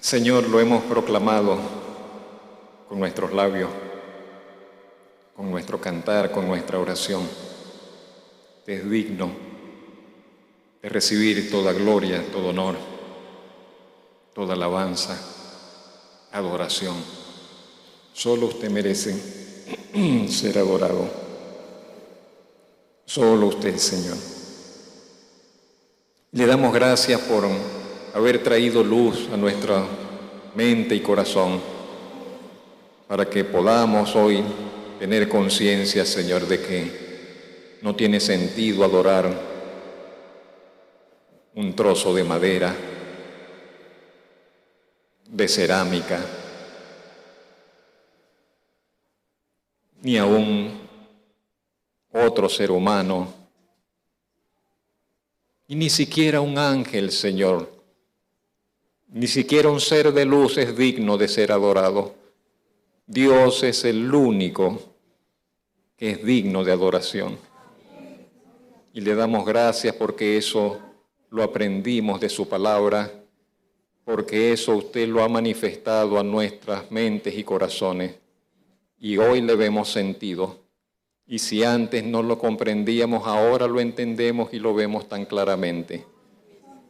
Señor, lo hemos proclamado con nuestros labios, con nuestro cantar, con nuestra oración. Te es digno de recibir toda gloria, todo honor, toda alabanza, adoración. Solo usted merece ser adorado. Solo usted, Señor. Le damos gracias por haber traído luz a nuestra mente y corazón para que podamos hoy tener conciencia, Señor, de que no tiene sentido adorar un trozo de madera, de cerámica, ni aún otro ser humano, y ni siquiera un ángel, Señor, ni siquiera un ser de luz es digno de ser adorado. Dios es el único que es digno de adoración. Y le damos gracias porque eso lo aprendimos de su palabra, porque eso usted lo ha manifestado a nuestras mentes y corazones. Y hoy le vemos sentido. Y si antes no lo comprendíamos, ahora lo entendemos y lo vemos tan claramente.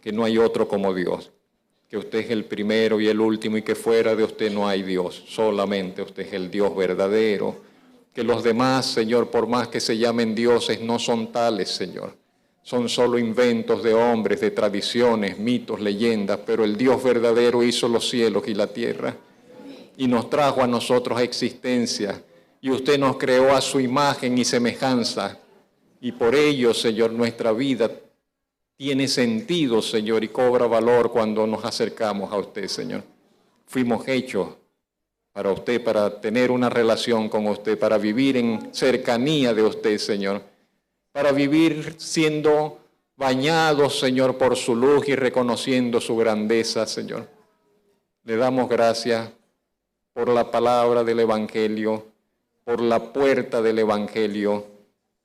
Que no hay otro como Dios. Que usted es el primero y el último y que fuera de usted no hay Dios. Solamente usted es el Dios verdadero. Que los demás, Señor, por más que se llamen dioses, no son tales, Señor. Son solo inventos de hombres, de tradiciones, mitos, leyendas, pero el Dios verdadero hizo los cielos y la tierra y nos trajo a nosotros a existencia. Y usted nos creó a su imagen y semejanza. Y por ello, Señor, nuestra vida tiene sentido, Señor, y cobra valor cuando nos acercamos a usted, Señor. Fuimos hechos para usted, para tener una relación con usted, para vivir en cercanía de usted, Señor. Para vivir siendo bañados, Señor, por su luz y reconociendo su grandeza, Señor. Le damos gracias por la palabra del Evangelio, por la puerta del Evangelio,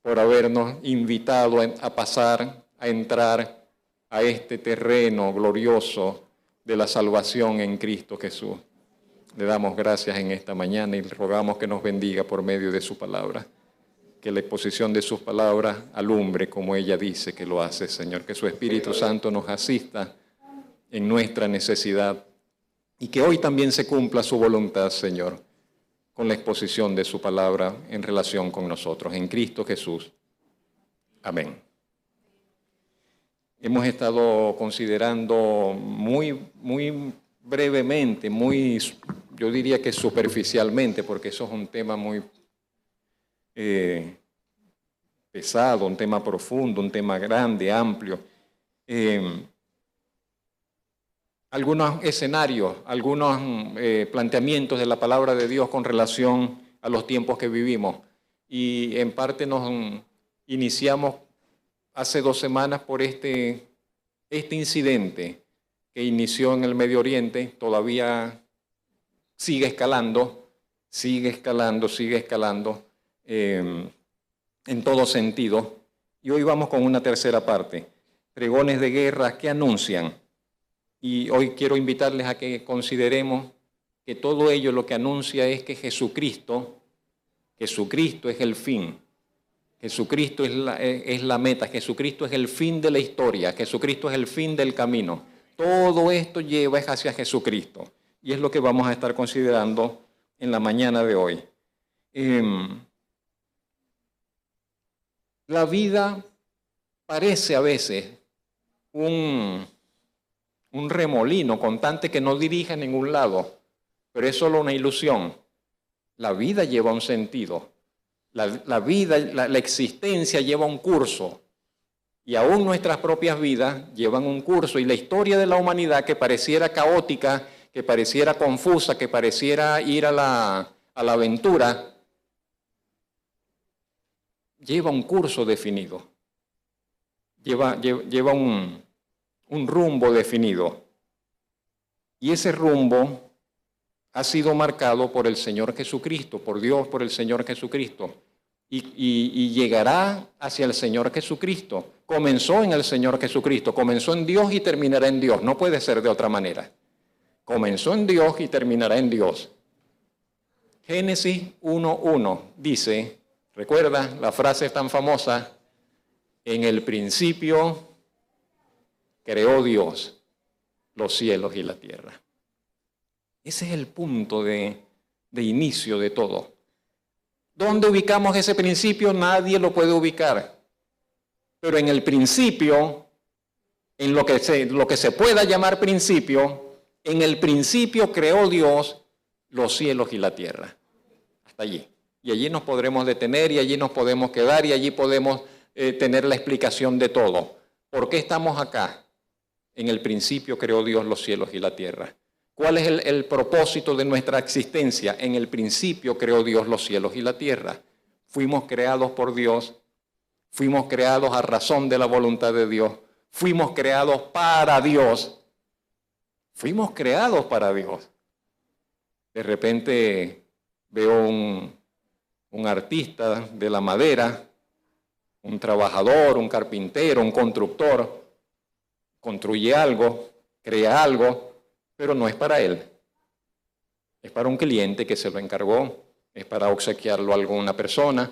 por habernos invitado a pasar, a entrar a este terreno glorioso de la salvación en Cristo Jesús. Le damos gracias en esta mañana y le rogamos que nos bendiga por medio de su palabra. Que la exposición de sus palabras alumbre como ella dice que lo hace, Señor. Que su Espíritu Santo nos asista en nuestra necesidad y que hoy también se cumpla su voluntad, Señor, con la exposición de su palabra en relación con nosotros, en Cristo Jesús. Amén. Hemos estado considerando muy brevemente, yo diría que superficialmente, porque eso es un tema muy pesado, un tema profundo, un tema grande, amplio. Algunos escenarios, algunos planteamientos de la palabra de Dios con relación a los tiempos que vivimos. Y en parte nos iniciamos hace 2 semanas por este incidente que inició en el Medio Oriente, todavía sigue escalando en todo sentido. Y hoy vamos con una tercera parte, pregones de guerra que anuncian. Y hoy quiero invitarles a que consideremos que todo ello lo que anuncia es que Jesucristo es el fin. Jesucristo es la meta, Jesucristo es el fin de la historia, Jesucristo es el fin del camino. Todo esto lleva hacia Jesucristo. Y es lo que vamos a estar considerando en la mañana de hoy. La vida parece a veces un remolino constante que no dirige a ningún lado, pero es solo una ilusión. La vida lleva un sentido. La vida, la existencia lleva un curso. Y aún nuestras propias vidas llevan un curso. Y la historia de la humanidad, que pareciera caótica, que pareciera confusa, que pareciera ir a la aventura, lleva un curso definido. Lleva un rumbo definido. Y ese rumbo ha sido marcado por el Señor Jesucristo, por Dios, por el Señor Jesucristo. Y llegará hacia el Señor Jesucristo. Comenzó en el Señor Jesucristo, comenzó en Dios y terminará en Dios. No puede ser de otra manera. Comenzó en Dios y terminará en Dios. Génesis 1:1 dice, recuerda la frase tan famosa, en el principio creó Dios los cielos y la tierra. Ese es el punto de inicio de todo. ¿Dónde ubicamos ese principio? Nadie lo puede ubicar. Pero en el principio, en lo que se pueda llamar principio, en el principio creó Dios los cielos y la tierra. Hasta allí. Y allí nos podremos detener y allí nos podemos quedar y allí podemos tener la explicación de todo. ¿Por qué estamos acá? En el principio creó Dios los cielos y la tierra. ¿Cuál es el propósito de nuestra existencia? En el principio creó Dios los cielos y la tierra. Fuimos creados por Dios, fuimos creados a razón de la voluntad de Dios, fuimos creados para Dios. Fuimos creados para Dios. De repente veo un artista de la madera, un trabajador, un carpintero, un constructor, construye algo, crea algo, pero no es para él. Es para un cliente que se lo encargó, es para obsequiarlo a alguna persona.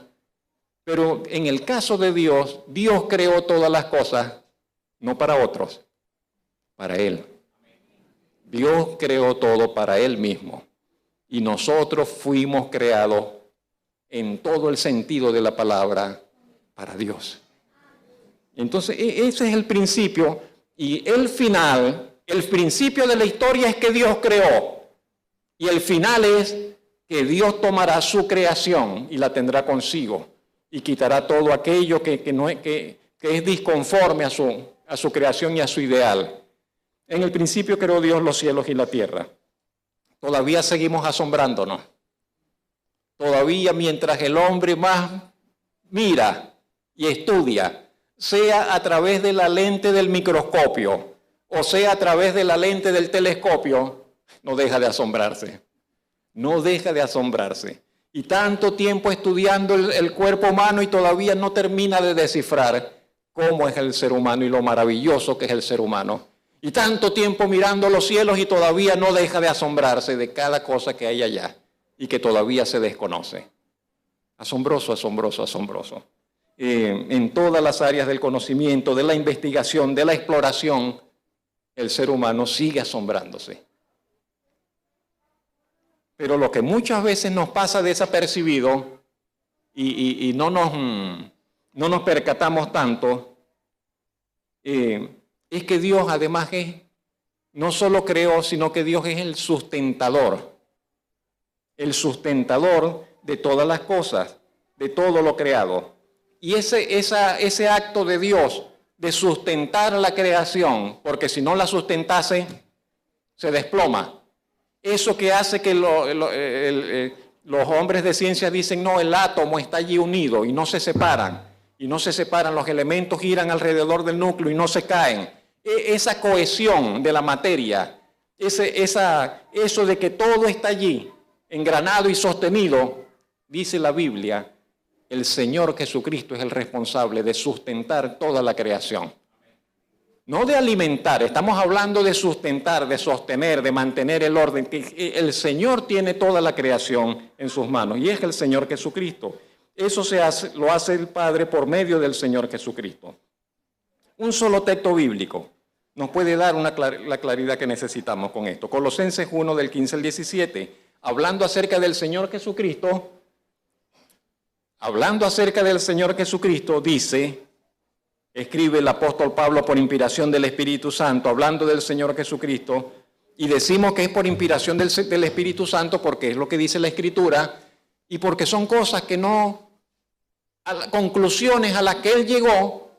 Pero en el caso de Dios, Dios creó todas las cosas, no para otros, para Él. Dios creó todo para Él mismo. Y nosotros fuimos creados en todo el sentido de la palabra para Dios. Entonces, ese es el principio. Y el final, el principio de la historia es que Dios creó. Y el final es que Dios tomará su creación y la tendrá consigo. Y quitará todo aquello que es disconforme a su creación y a su ideal. En el principio creó Dios los cielos y la tierra. Todavía seguimos asombrándonos. Todavía mientras el hombre más mira y estudia, sea a través de la lente del microscopio o sea a través de la lente del telescopio, no deja de asombrarse. No deja de asombrarse. Y tanto tiempo estudiando el cuerpo humano y todavía no termina de descifrar cómo es el ser humano y lo maravilloso que es el ser humano. Y tanto tiempo mirando los cielos y todavía no deja de asombrarse de cada cosa que hay allá y que todavía se desconoce. Asombroso, asombroso, asombroso. En todas las áreas del conocimiento, de la investigación, de la exploración, el ser humano sigue asombrándose. Pero lo que muchas veces nos pasa desapercibido y no nos percatamos tanto, es que Dios además no solo creó, sino que Dios es el sustentador de todas las cosas, de todo lo creado. Y ese acto de Dios de sustentar la creación, porque si no la sustentase, se desploma. Eso que hace que los hombres de ciencia dicen, no, el átomo está allí unido y no se separan. Y no se separan, los elementos giran alrededor del núcleo y no se caen. Esa cohesión de la materia, eso de que todo está allí, engranado y sostenido, dice la Biblia, el Señor Jesucristo es el responsable de sustentar toda la creación. No de alimentar, estamos hablando de sustentar, de sostener, de mantener el orden. El Señor tiene toda la creación en sus manos y es el Señor Jesucristo. Eso lo hace el Padre por medio del Señor Jesucristo. Un solo texto bíblico nos puede dar la claridad que necesitamos con esto. Colosenses 1 del 15 al 17, hablando acerca del Señor Jesucristo, dice, escribe el apóstol Pablo por inspiración del Espíritu Santo, hablando del Señor Jesucristo, y decimos que es por inspiración del Espíritu Santo porque es lo que dice la Escritura y porque son cosas que conclusiones a las que él llegó,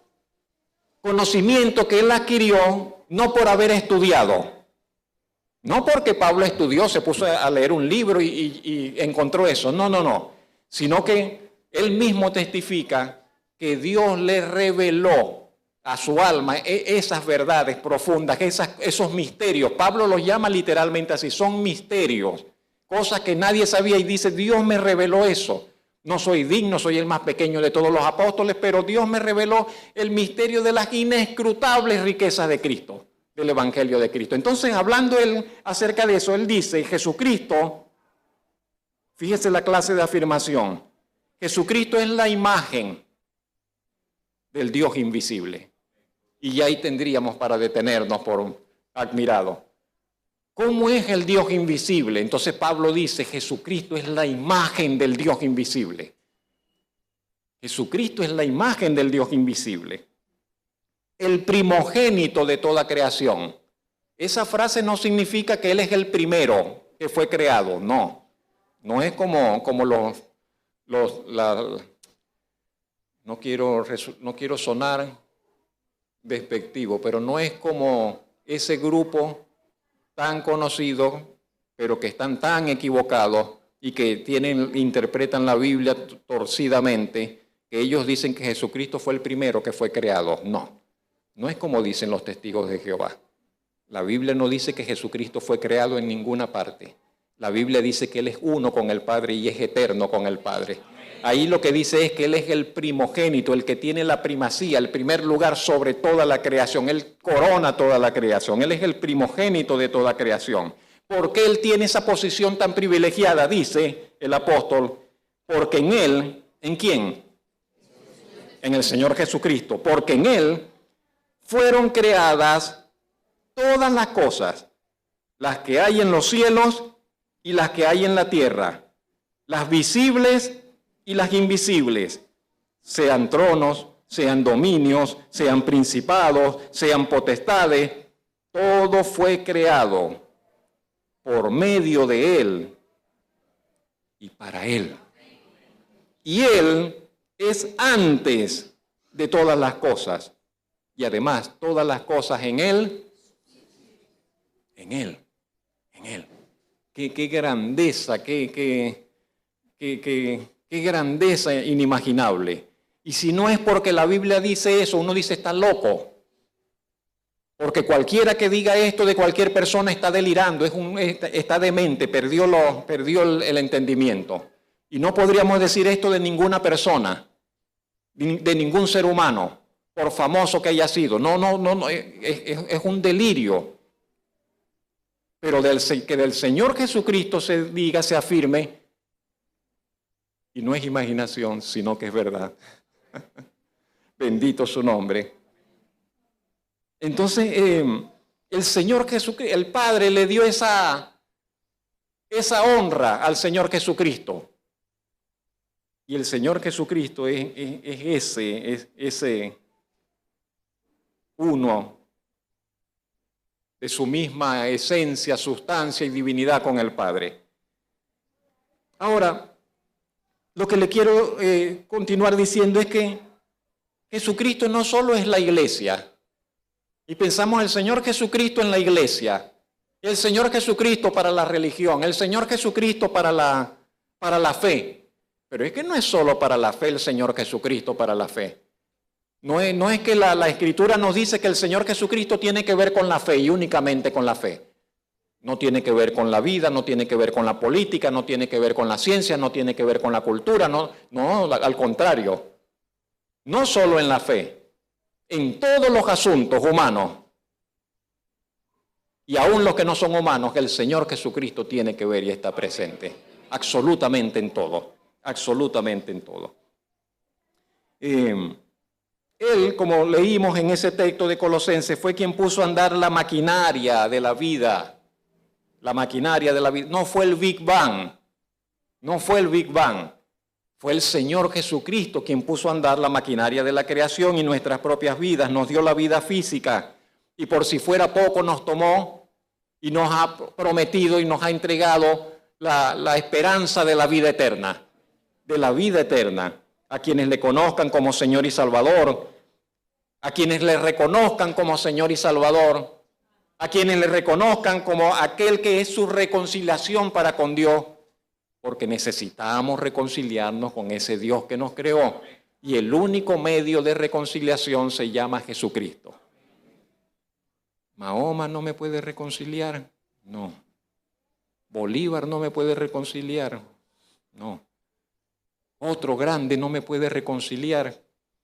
conocimiento que él adquirió, no por haber estudiado. No porque Pablo estudió, se puso a leer un libro y encontró eso. No. Sino que él mismo testifica que Dios le reveló a su alma esas verdades profundas, esos misterios. Pablo los llama literalmente así, son misterios, cosas que nadie sabía y dice, Dios me reveló eso. No soy digno, soy el más pequeño de todos los apóstoles, pero Dios me reveló el misterio de las inescrutables riquezas de Cristo. del Evangelio de Cristo. Entonces, hablando él acerca de eso, él dice, Jesucristo, fíjese la clase de afirmación, Jesucristo es la imagen del Dios invisible. Y ya ahí tendríamos para detenernos por admirado. ¿Cómo es el Dios invisible? Entonces Pablo dice, Jesucristo es la imagen del Dios invisible. Jesucristo es la imagen del Dios invisible. El primogénito de toda creación. Esa frase no significa que Él es el primero que fue creado, no. No es como no quiero sonar despectivo, pero no es como ese grupo tan conocido, pero que están tan equivocados y que interpretan la Biblia torcidamente, que ellos dicen que Jesucristo fue el primero que fue creado. No, no es como dicen los testigos de Jehová. La Biblia no dice que Jesucristo fue creado en ninguna parte. La Biblia dice que Él es uno con el Padre y es eterno con el Padre. Ahí lo que dice es que Él es el primogénito, el que tiene la primacía, el primer lugar sobre toda la creación. Él corona toda la creación. Él es el primogénito de toda creación. ¿Por qué Él tiene esa posición tan privilegiada? Dice el apóstol, porque en Él, ¿en quién? En el Señor Jesucristo. Porque en Él fueron creadas todas las cosas, las que hay en los cielos y las que hay en la tierra, las visibles y las invisibles, sean tronos, sean dominios, sean principados, sean potestades, todo fue creado por medio de Él y para Él. Y Él es antes de todas las cosas. Y además, todas las cosas en Él. Qué grandeza, qué grandeza inimaginable. Y si no es porque la Biblia dice eso, uno dice está loco. Porque cualquiera que diga esto de cualquier persona está delirando, está demente, perdió el entendimiento. Y no podríamos decir esto de ninguna persona, de ningún ser humano, por famoso que haya sido. No, es un delirio. Pero que del Señor Jesucristo se diga, se afirme, y no es imaginación, sino que es verdad. Bendito su nombre. Entonces, el Señor Jesucristo, el Padre le dio esa honra al Señor Jesucristo. Y el Señor Jesucristo es ese uno de su misma esencia, sustancia y divinidad con el Padre. Ahora, lo que le quiero continuar diciendo es que Jesucristo no solo es la iglesia, y pensamos el Señor Jesucristo en la iglesia, el Señor Jesucristo para la religión, el Señor Jesucristo para la fe, pero es que no es solo para la fe el Señor Jesucristo para la fe. No es que la Escritura nos dice que el Señor Jesucristo tiene que ver con la fe y únicamente con la fe. No tiene que ver con la vida, no tiene que ver con la política, no tiene que ver con la ciencia, no tiene que ver con la cultura, no, al contrario. No solo en la fe, en todos los asuntos humanos y aún los que no son humanos, el Señor Jesucristo tiene que ver y está presente. Absolutamente en todo, absolutamente en todo. Él, como leímos en ese texto de Colosenses, fue quien puso a andar la maquinaria de la vida. La maquinaria de la vida. No fue el Big Bang. No fue el Big Bang. Fue el Señor Jesucristo quien puso a andar la maquinaria de la creación y nuestras propias vidas. Nos dio la vida física. Y por si fuera poco nos tomó y nos ha prometido y nos ha entregado la esperanza de la vida eterna. De la vida eterna. A quienes le conozcan como Señor y Salvador, a quienes le reconozcan como Señor y Salvador, a quienes le reconozcan como aquel que es su reconciliación para con Dios, porque necesitamos reconciliarnos con ese Dios que nos creó, y el único medio de reconciliación se llama Jesucristo. Mahoma no me puede reconciliar, no. Bolívar no me puede reconciliar, no. Otro grande no me puede reconciliar.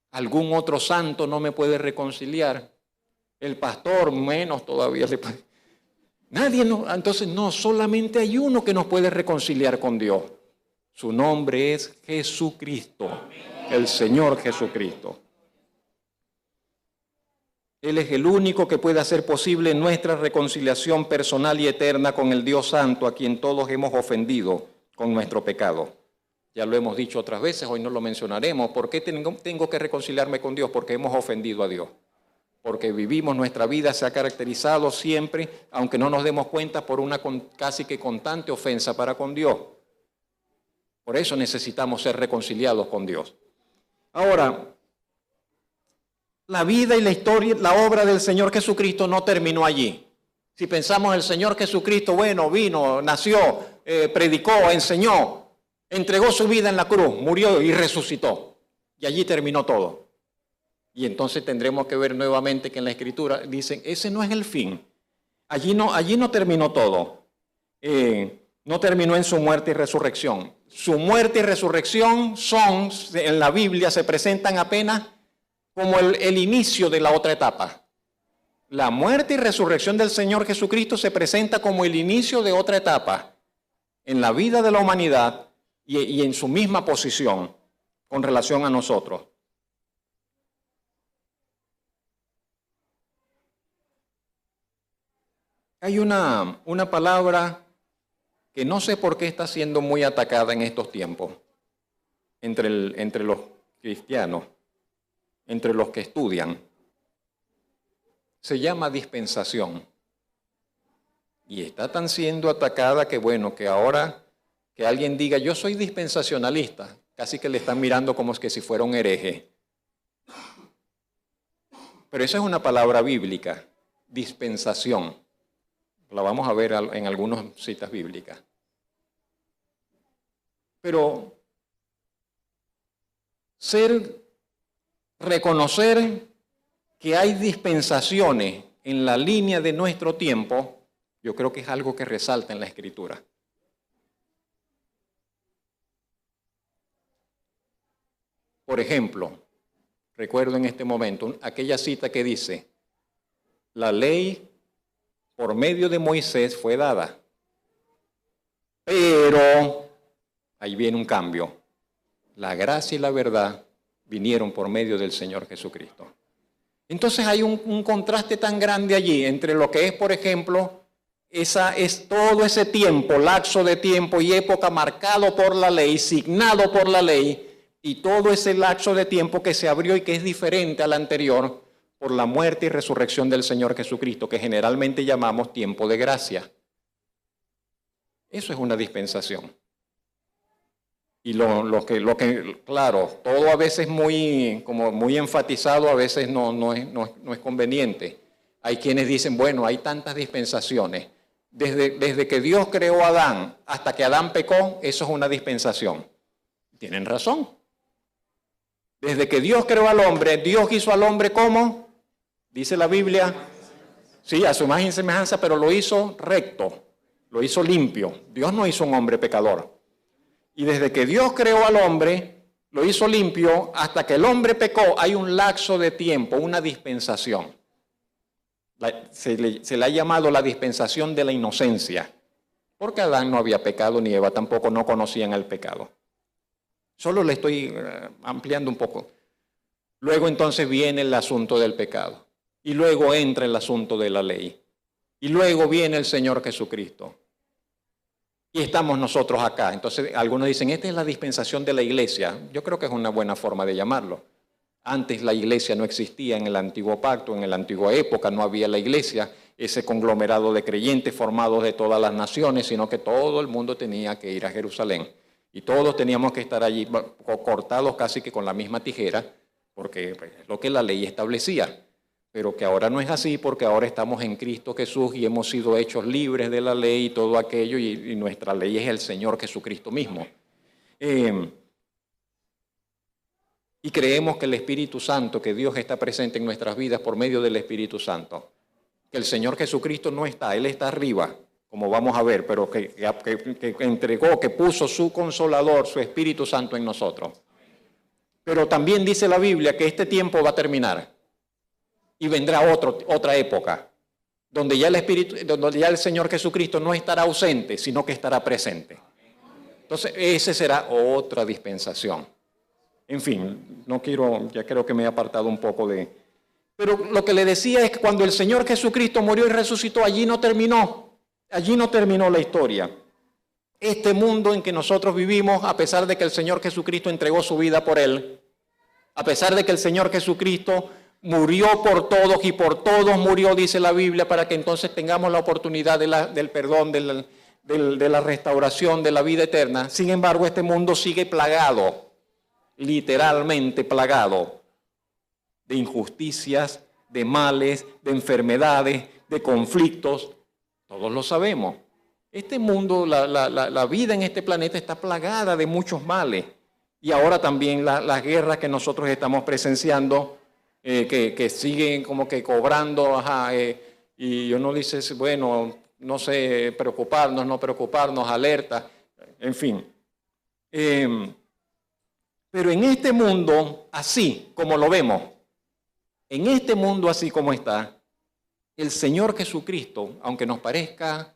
Algún otro santo no me puede reconciliar. El pastor menos todavía. Nadie no. Entonces no, solamente hay uno que nos puede reconciliar con Dios. Su nombre es Jesucristo, el Señor Jesucristo. Él es el único que puede hacer posible nuestra reconciliación personal y eterna con el Dios Santo, a quien todos hemos ofendido con nuestro pecado. Ya lo hemos dicho otras veces, hoy no lo mencionaremos. ¿Por qué tengo que reconciliarme con Dios? Porque hemos ofendido a Dios. Porque vivimos, nuestra vida se ha caracterizado siempre, aunque no nos demos cuenta, por una casi que constante ofensa para con Dios. Por eso necesitamos ser reconciliados con Dios. Ahora, la vida y la historia, la obra del Señor Jesucristo no terminó allí. Si pensamos el Señor Jesucristo, bueno, vino, nació, predicó, enseñó, entregó su vida en la cruz, murió y resucitó. Y allí terminó todo. Y entonces tendremos que ver nuevamente que en la Escritura dicen, ese no es el fin. Allí no terminó todo. No terminó en su muerte y resurrección. Su muerte y resurrección en la Biblia se presentan apenas como el inicio de la otra etapa. La muerte y resurrección del Señor Jesucristo se presenta como el inicio de otra etapa en la vida de la humanidad y en su misma posición con relación a nosotros. Hay una palabra que no sé por qué está siendo muy atacada en estos tiempos entre los cristianos, entre los que estudian. Se llama dispensación. Y está tan siendo atacada que bueno, que ahora que alguien diga yo soy dispensacionalista, casi que le están mirando como que si fuera un hereje. Pero esa es una palabra bíblica, dispensación. La vamos a ver en algunas citas bíblicas. Pero reconocer que hay dispensaciones en la línea de nuestro tiempo, yo creo que es algo que resalta en la Escritura. Por ejemplo, recuerdo en este momento aquella cita que dice, la ley por medio de Moisés fue dada, pero ahí viene un cambio. La gracia y la verdad vinieron por medio del Señor Jesucristo. Entonces hay un contraste tan grande allí entre lo que es, por ejemplo, todo ese tiempo, lapso de tiempo y época marcado por la ley, signado por la ley, y todo ese lapso de tiempo que se abrió y que es diferente al anterior por la muerte y resurrección del Señor Jesucristo, que generalmente llamamos tiempo de gracia. Eso es una dispensación. Y claro, todo a veces muy enfatizado, a veces no es conveniente. Hay quienes dicen, bueno, hay tantas dispensaciones. Desde que Dios creó a Adán hasta que Adán pecó, eso es una dispensación. Tienen razón. Desde que Dios creó al hombre, Dios hizo al hombre ¿cómo? Dice la Biblia, sí, a su imagen y semejanza, pero lo hizo recto, lo hizo limpio. Dios no hizo un hombre pecador. Y desde que Dios creó al hombre, lo hizo limpio, hasta que el hombre pecó, hay un lapso de tiempo, una dispensación. Se le ha llamado la dispensación de la inocencia, porque Adán no había pecado, ni Eva tampoco, no conocían el pecado. Solo le estoy ampliando un poco. Luego entonces viene el asunto del pecado. Y luego entra el asunto de la ley. Y luego viene el Señor Jesucristo. Y estamos nosotros acá. Entonces algunos dicen, esta es la dispensación de la iglesia. Yo creo que es una buena forma de llamarlo. Antes la iglesia no existía en el antiguo pacto, en la antigua época no había la iglesia, ese conglomerado de creyentes formados de todas las naciones, sino que todo el mundo tenía que ir a Jerusalén. Y todos teníamos que estar allí cortados casi que con la misma tijera, porque es lo que la ley establecía. Pero que ahora no es así, porque ahora estamos en Cristo Jesús y hemos sido hechos libres de la ley y todo aquello, y nuestra ley es el Señor Jesucristo mismo. Y creemos que el Espíritu Santo, que Dios está presente en nuestras vidas por medio del Espíritu Santo, que el Señor Jesucristo no está, Él está arriba, como vamos a ver, pero que entregó, que puso su Consolador, su Espíritu Santo en nosotros. Pero también dice la Biblia que este tiempo va a terminar. y vendrá otra época, donde ya el Señor Jesucristo no estará ausente, sino que estará presente. Entonces, esa será otra dispensación. En fin, no quiero, ya creo que me he apartado un poco de... Pero lo que le decía es que cuando el Señor Jesucristo murió y resucitó, allí no terminó la historia. Este mundo en que nosotros vivimos, a pesar de que el Señor Jesucristo entregó su vida por él, a pesar de que el Señor Jesucristo murió por todos y por todos murió, dice la Biblia, para que entonces tengamos la oportunidad del perdón, de la restauración, de la vida eterna. Sin embargo, este mundo sigue plagado, literalmente plagado, de injusticias, de males, de enfermedades, de conflictos. Todos lo sabemos. Este mundo, la vida en este planeta está plagada de muchos males. Y ahora también las guerras que nosotros estamos presenciando, que siguen como que cobrando, y uno dice, bueno, no sé, preocuparnos, no preocuparnos, alerta, en fin. Pero en este mundo, así como lo vemos, en este mundo así como está, el Señor Jesucristo, aunque nos parezca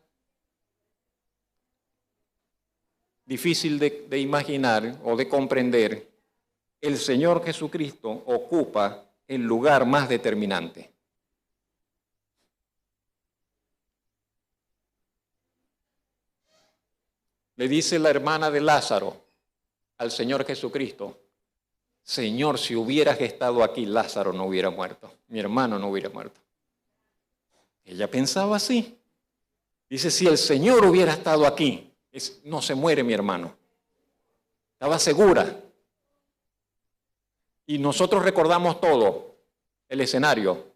difícil de imaginar o de comprender, el Señor Jesucristo ocupa el lugar más determinante. Le dice la hermana de Lázaro al Señor Jesucristo, Señor, si hubieras estado aquí, Lázaro no hubiera muerto, mi hermano no hubiera muerto. Ella pensaba así. Dice, si el Señor hubiera estado aquí, no se muere mi hermano. Estaba segura. Y nosotros recordamos todo el escenario.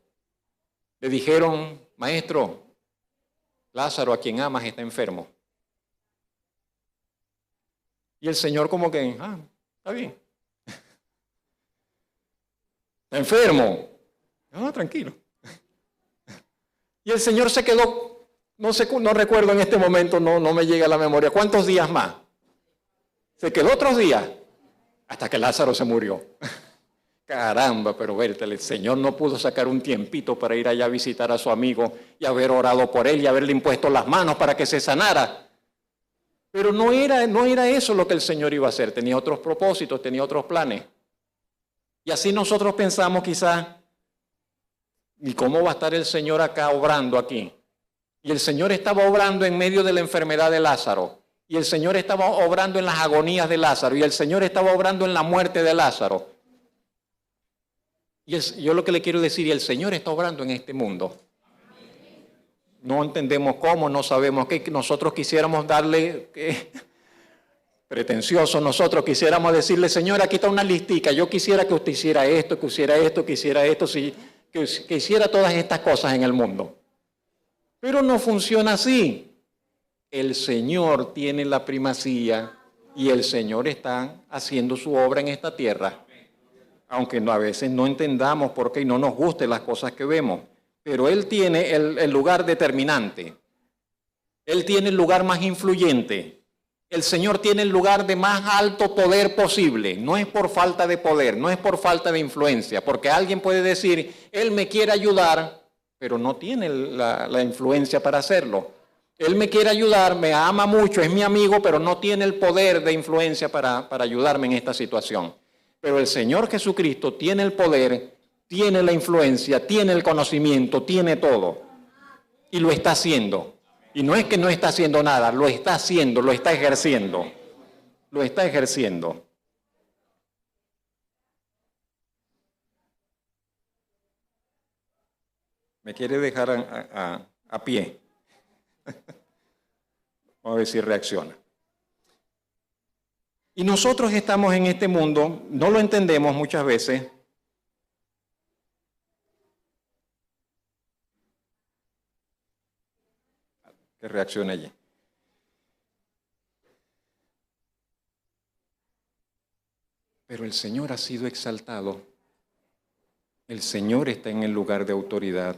Le dijeron, maestro, Lázaro, a quien amas, está enfermo. Y el Señor como que, está bien. Está enfermo. No, tranquilo. Y el Señor se quedó, no recuerdo en este momento, no me llega a la memoria. ¿Cuántos días más? Se quedó otros días hasta que Lázaro se murió. Caramba, pero el Señor no pudo sacar un tiempito para ir allá a visitar a su amigo y haber orado por él y haberle impuesto las manos para que se sanara. Pero no era eso lo que el Señor iba a hacer. Tenía otros propósitos, tenía otros planes. Y así nosotros pensamos quizás, ¿y cómo va a estar el Señor acá obrando aquí? Y el Señor estaba obrando en medio de la enfermedad de Lázaro. Y el Señor estaba obrando en las agonías de Lázaro. Y el Señor estaba obrando en la muerte de Lázaro. Y yo lo que le quiero decir, el Señor está obrando en este mundo. No entendemos cómo, no sabemos qué. Nosotros quisiéramos darle, pretencioso, nosotros quisiéramos decirle, Señor, aquí está una listica. Yo quisiera que usted hiciera esto, que hiciera esto, que hiciera esto, que hiciera todas estas cosas en el mundo. Pero no funciona así. El Señor tiene la primacía y el Señor está haciendo su obra en esta tierra. Aunque a veces no entendamos por qué y no nos gusten las cosas que vemos. Pero Él tiene el lugar determinante. Él tiene el lugar más influyente. El Señor tiene el lugar de más alto poder posible. No es por falta de poder, no es por falta de influencia. Porque alguien puede decir, Él me quiere ayudar, pero no tiene la influencia para hacerlo. Él me quiere ayudar, me ama mucho, es mi amigo, pero no tiene el poder de influencia para ayudarme en esta situación. Pero el Señor Jesucristo tiene el poder, tiene la influencia, tiene el conocimiento, tiene todo. Y lo está haciendo. Y no es que no está haciendo nada, lo está haciendo, lo está ejerciendo. Lo está ejerciendo. Me quiere dejar a pie. Vamos a ver si reacciona. Y nosotros estamos en este mundo, no lo entendemos muchas veces. Que reaccione allí. Pero el Señor ha sido exaltado. El Señor está en el lugar de autoridad.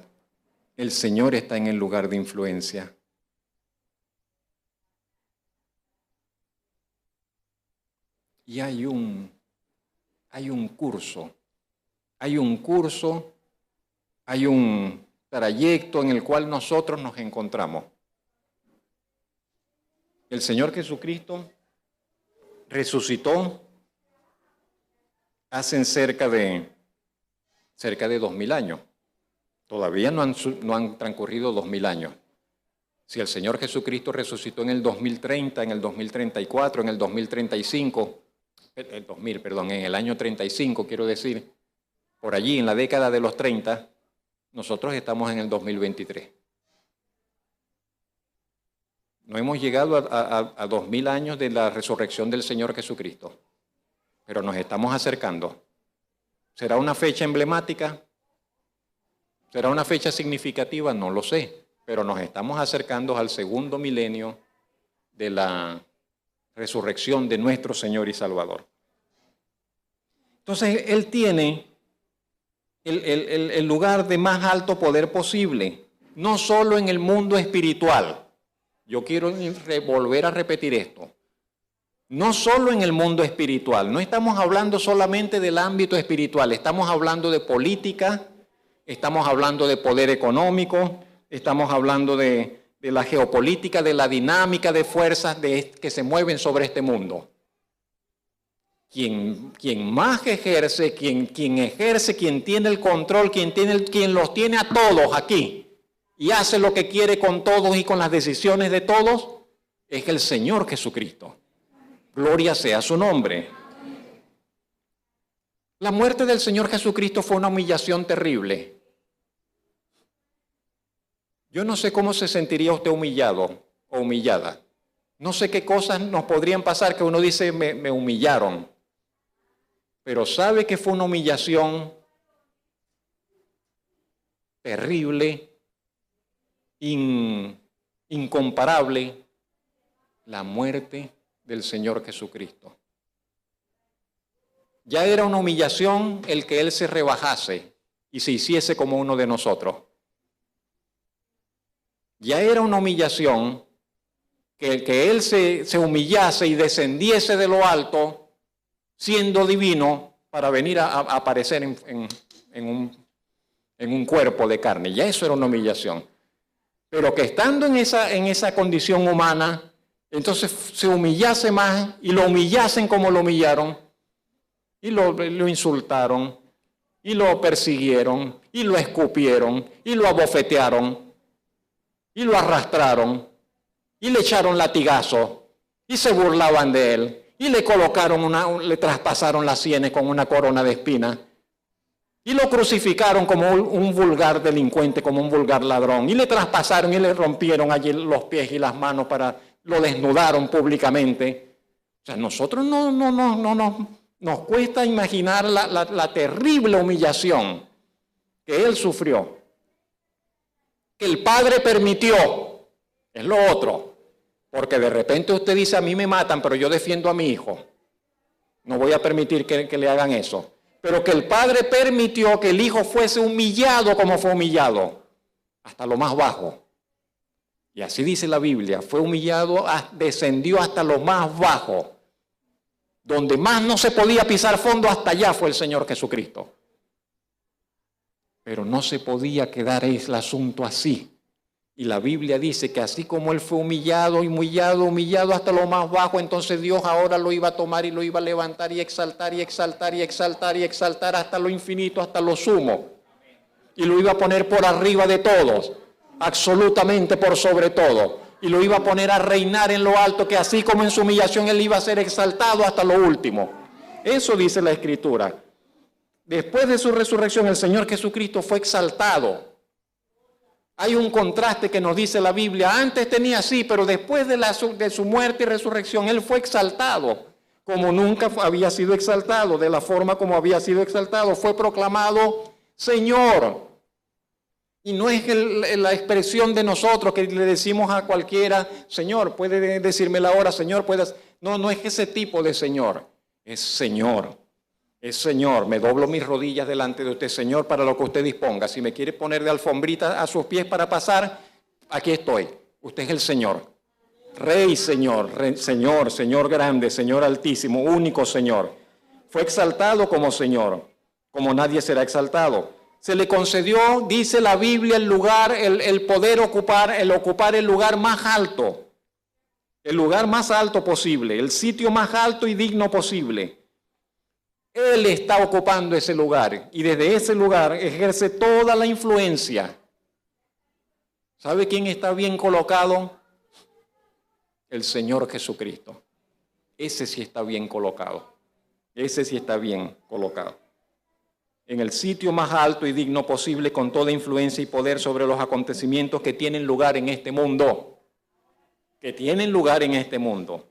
El Señor está en el lugar de influencia. Y hay un curso hay un trayecto en el cual nosotros nos encontramos. El Señor Jesucristo resucitó hace cerca de 2000 años. Todavía no han transcurrido 2000 años. Si el Señor Jesucristo resucitó en el 2030, en el 2034, en el 2035, en el año 35, quiero decir, por allí en la década de los 30, nosotros estamos en el 2023. No hemos llegado a 2000 años de la resurrección del Señor Jesucristo, pero nos estamos acercando. ¿Será una fecha emblemática? ¿Será una fecha significativa? No lo sé, pero nos estamos acercando al segundo milenio de la resurrección de nuestro Señor y Salvador. Entonces, Él tiene el lugar de más alto poder posible, no solo en el mundo espiritual. Yo quiero volver a repetir esto. No solo en el mundo espiritual, no estamos hablando solamente del ámbito espiritual, estamos hablando de política, estamos hablando de poder económico, estamos hablando de la geopolítica, de la dinámica de fuerzas que se mueven sobre este mundo. Quien más ejerce, quien tiene el control, quien los tiene a todos aquí y hace lo que quiere con todos y con las decisiones de todos, es el Señor Jesucristo. Gloria sea su nombre. La muerte del Señor Jesucristo fue una humillación terrible. Yo no sé cómo se sentiría usted humillado o humillada. No sé qué cosas nos podrían pasar que uno dice, me humillaron. Pero sabe que fue una humillación terrible, incomparable, la muerte del Señor Jesucristo. Ya era una humillación el que Él se rebajase y se hiciese como uno de nosotros. Ya era una humillación que Él se humillase y descendiese de lo alto, siendo divino, para venir a aparecer en un cuerpo de carne. Ya eso era una humillación. Pero que estando en esa condición humana, entonces se humillase más y lo humillasen como lo humillaron, y lo insultaron, y lo persiguieron, y lo escupieron, y lo abofetearon, y lo arrastraron, y le echaron latigazos, y se burlaban de él, y le le traspasaron las sienes con una corona de espinas, y lo crucificaron como un vulgar delincuente, como un vulgar ladrón, y le traspasaron y le rompieron allí los pies y las manos lo desnudaron públicamente. O sea, nosotros no nos cuesta imaginar la terrible humillación que Él sufrió, que el Padre permitió, es lo otro. Porque de repente usted dice, a mí me matan, pero yo defiendo a mi hijo. No voy a permitir que le hagan eso. Pero que el Padre permitió que el Hijo fuese humillado como fue humillado, hasta lo más bajo. Y así dice la Biblia, fue humillado, descendió hasta lo más bajo. Donde más no se podía pisar fondo, hasta allá fue el Señor Jesucristo. Pero no se podía quedar el asunto así. Y la Biblia dice que así como Él fue humillado hasta lo más bajo, entonces Dios ahora lo iba a tomar y lo iba a levantar y exaltar y exaltar y exaltar y exaltar hasta lo infinito, hasta lo sumo. Y lo iba a poner por arriba de todos, absolutamente por sobre todo. Y lo iba a poner a reinar en lo alto, que así como en su humillación Él iba a ser exaltado hasta lo último. Eso dice la Escritura. Después de su resurrección, el Señor Jesucristo fue exaltado. Hay un contraste que nos dice la Biblia. Antes tenía así, pero después de su muerte y resurrección, Él fue exaltado, como nunca había sido exaltado, de la forma como había sido exaltado. Fue proclamado Señor. Y no es la expresión de nosotros que le decimos a cualquiera, Señor, puede decírmela ahora, Señor, puedes. No es ese tipo de Señor. Es Señor. Es Señor, me doblo mis rodillas delante de usted, Señor, para lo que usted disponga. Si me quiere poner de alfombrita a sus pies para pasar, aquí estoy. Usted es el Señor. Rey, Señor, Señor grande, Señor altísimo, único Señor. Fue exaltado como Señor, como nadie será exaltado. se le concedió, dice la Biblia, el poder ocupar el lugar más alto. El lugar más alto posible, el sitio más alto y digno posible. Él está ocupando ese lugar y desde ese lugar ejerce toda la influencia. ¿Sabe quién está bien colocado? El Señor Jesucristo. Ese sí está bien colocado. Ese sí está bien colocado. En el sitio más alto y digno posible, con toda influencia y poder sobre los acontecimientos que tienen lugar en este mundo. Que tienen lugar en este mundo.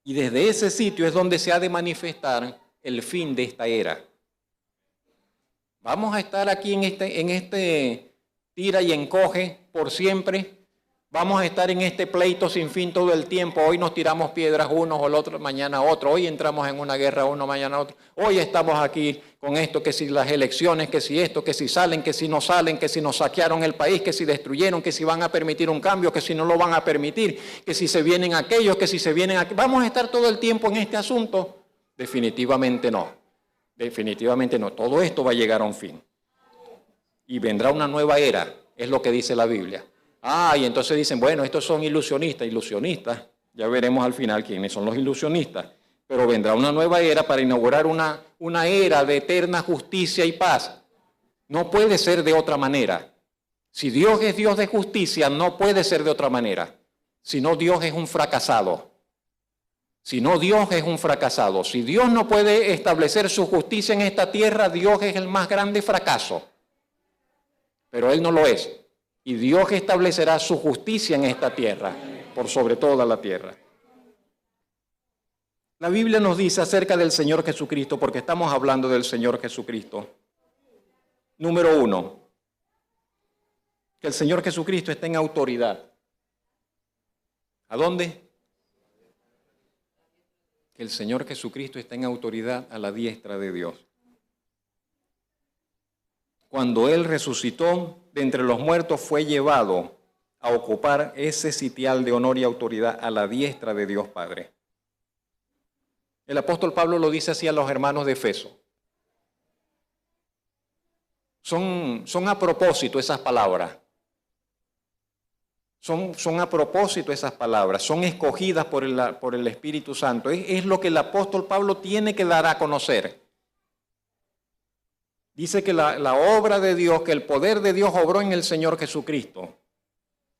Y desde ese sitio es donde se ha de manifestar el fin de esta era. Vamos a estar aquí en este tira y encoge por siempre. Vamos a estar en este pleito sin fin todo el tiempo. Hoy nos tiramos piedras unos o el otro, mañana otro. Hoy entramos en una guerra uno, mañana otro. Hoy estamos aquí con esto, que si las elecciones, que si esto, que si salen, que si no salen, que si nos saquearon el país, que si destruyeron, que si van a permitir un cambio, que si no lo van a permitir, que si se vienen aquellos, que si se vienen aquí. ¿Vamos a estar todo el tiempo en este asunto? Definitivamente no. Definitivamente no. Todo esto va a llegar a un fin. Y vendrá una nueva era, es lo que dice la Biblia. Y entonces dicen, bueno, estos son ilusionistas, ya veremos al final quiénes son los ilusionistas, pero vendrá una nueva era para inaugurar una era de eterna justicia y paz. No puede ser de otra manera. Si Dios es Dios de justicia, no puede ser de otra manera. Si no, Dios es un fracasado. Si no, Dios es un fracasado. Si Dios no puede establecer su justicia en esta tierra, Dios es el más grande fracaso. Pero Él no lo es. Y Dios establecerá su justicia en esta tierra, por sobre toda la tierra. La Biblia nos dice acerca del Señor Jesucristo, porque estamos hablando del Señor Jesucristo. Número 1, que el Señor Jesucristo está en autoridad. ¿A dónde? Que el Señor Jesucristo está en autoridad a la diestra de Dios. Cuando Él resucitó de entre los muertos, fue llevado a ocupar ese sitial de honor y autoridad a la diestra de Dios Padre. El apóstol Pablo lo dice así a los hermanos de Efeso. Son a propósito esas palabras. Son a propósito esas palabras. Son escogidas por el Espíritu Santo. Es lo que el apóstol Pablo tiene que dar a conocer. Dice que la obra de Dios, que el poder de Dios obró en el Señor Jesucristo.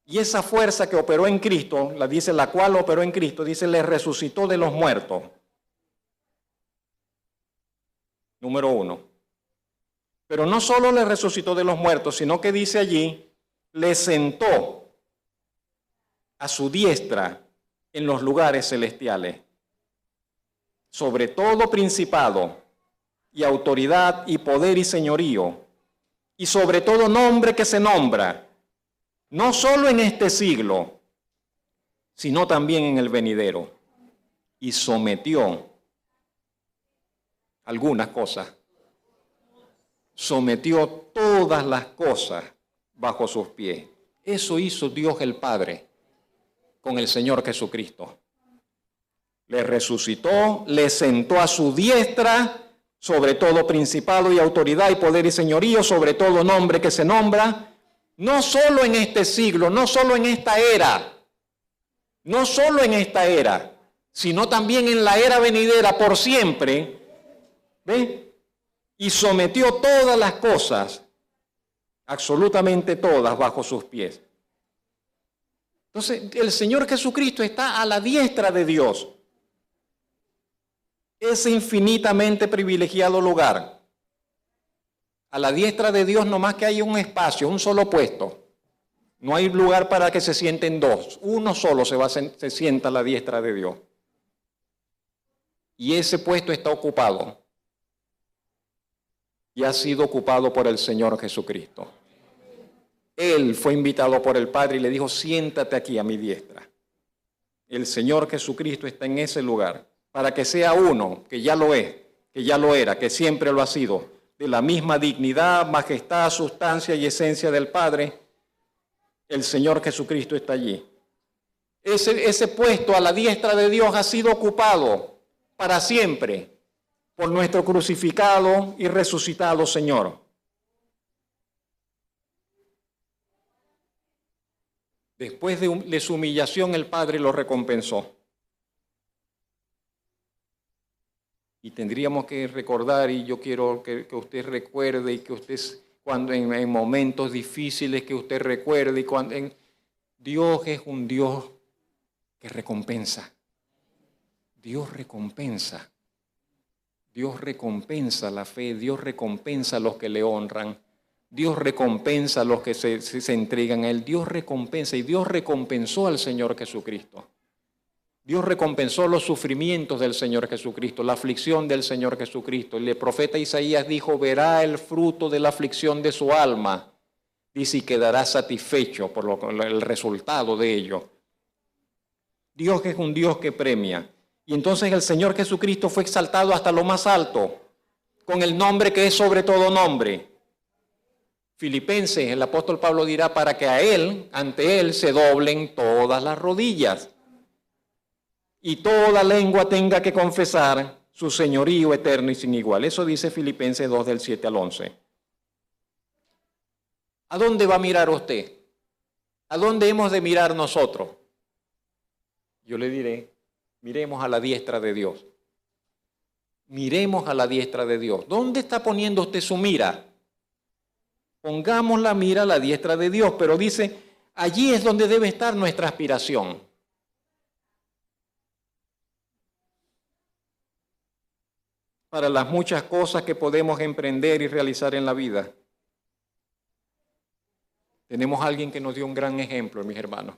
Y esa fuerza que operó en Cristo, la cual operó en Cristo, dice, le resucitó de los muertos. Número 1. Pero no solo le resucitó de los muertos, sino que dice allí, le sentó a su diestra en los lugares celestiales, sobre todo principado, y autoridad, y poder, y señorío, y sobre todo nombre que se nombra, no solo en este siglo, sino también en el venidero, y sometió algunas cosas, sometió todas las cosas bajo sus pies. Eso hizo Dios el Padre con el Señor Jesucristo. Le resucitó, le sentó a su diestra, sobre todo principado y autoridad y poder y señorío, sobre todo nombre que se nombra, no solo en este siglo, no solo en esta era, no solo en esta era, sino también en la era venidera por siempre, ¿ve? Y sometió todas las cosas, absolutamente todas, bajo sus pies. Entonces, el Señor Jesucristo está a la diestra de Dios. Ese infinitamente privilegiado lugar. A la diestra de Dios no más que hay un espacio, un solo puesto. No hay lugar para que se sienten dos. Uno solo se sienta a la diestra de Dios. Y ese puesto está ocupado. Y ha sido ocupado por el Señor Jesucristo. Él fue invitado por el Padre y le dijo, siéntate aquí a mi diestra. El Señor Jesucristo está en ese lugar. Para que sea uno, que ya lo es, que ya lo era, que siempre lo ha sido, de la misma dignidad, majestad, sustancia y esencia del Padre, el Señor Jesucristo está allí. Ese puesto a la diestra de Dios ha sido ocupado para siempre por nuestro crucificado y resucitado Señor. Después de su humillación, el Padre lo recompensó. Y tendríamos que recordar, y yo quiero que usted recuerde, y que usted, cuando en momentos difíciles, que usted recuerde, y Dios es un Dios que recompensa. Dios recompensa. Dios recompensa la fe, Dios recompensa a los que le honran. Dios recompensa a los que se entregan a Él. Dios recompensa, y Dios recompensó al Señor Jesucristo. Dios recompensó los sufrimientos del Señor Jesucristo, la aflicción del Señor Jesucristo. El profeta Isaías dijo, verá el fruto de la aflicción de su alma. Dice, y quedará satisfecho por el resultado de ello. Dios es un Dios que premia. Y entonces el Señor Jesucristo fue exaltado hasta lo más alto, con el nombre que es sobre todo nombre. Filipenses, el apóstol Pablo dirá, para que a Él, ante Él, se doblen todas las rodillas y toda lengua tenga que confesar su señorío eterno y sin igual. Eso dice Filipenses 2, del 7 al 11. ¿A dónde va a mirar usted? ¿A dónde hemos de mirar nosotros? Yo le diré, miremos a la diestra de Dios. Miremos a la diestra de Dios. ¿Dónde está poniendo usted su mira? Pongamos la mira a la diestra de Dios, pero dice, allí es donde debe estar nuestra aspiración. Para las muchas cosas que podemos emprender y realizar en la vida. Tenemos a alguien que nos dio un gran ejemplo, mis hermanos.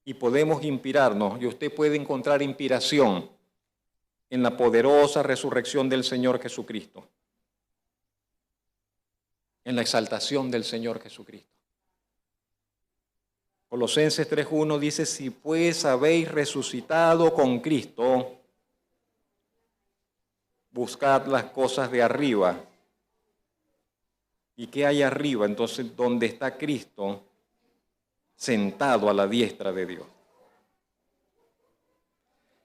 Y podemos inspirarnos, y usted puede encontrar inspiración en la poderosa resurrección del Señor Jesucristo, en la exaltación del Señor Jesucristo. Colosenses 3:1 dice, si pues habéis resucitado con Cristo, buscad las cosas de arriba. ¿Y qué hay arriba? Entonces, ¿dónde está Cristo? Sentado a la diestra de Dios.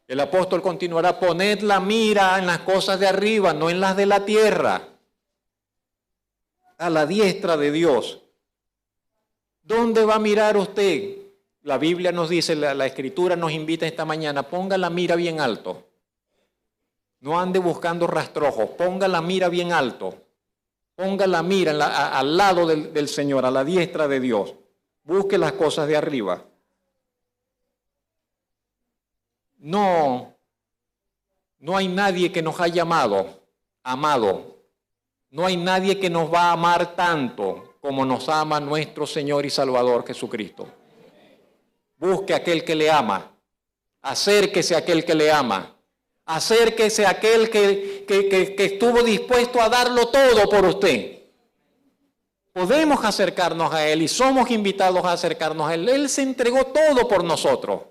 El apóstol continuará, poned la mira en las cosas de arriba, no en las de la tierra. A la diestra de Dios. ¿Dónde va a mirar usted? La Biblia nos dice, la Escritura nos invita esta mañana, ponga la mira bien alto. No ande buscando rastrojos, ponga la mira bien alto. Ponga la mira al lado del Señor, a la diestra de Dios. Busque las cosas de arriba. No hay nadie que nos haya amado. No hay nadie que nos va a amar tanto como nos ama nuestro Señor y Salvador Jesucristo. Busque a aquel que le ama. Acérquese a aquel que le ama. Acérquese a aquel que estuvo dispuesto a darlo todo por usted. Podemos acercarnos a Él y somos invitados a acercarnos a Él. Él se entregó todo por nosotros,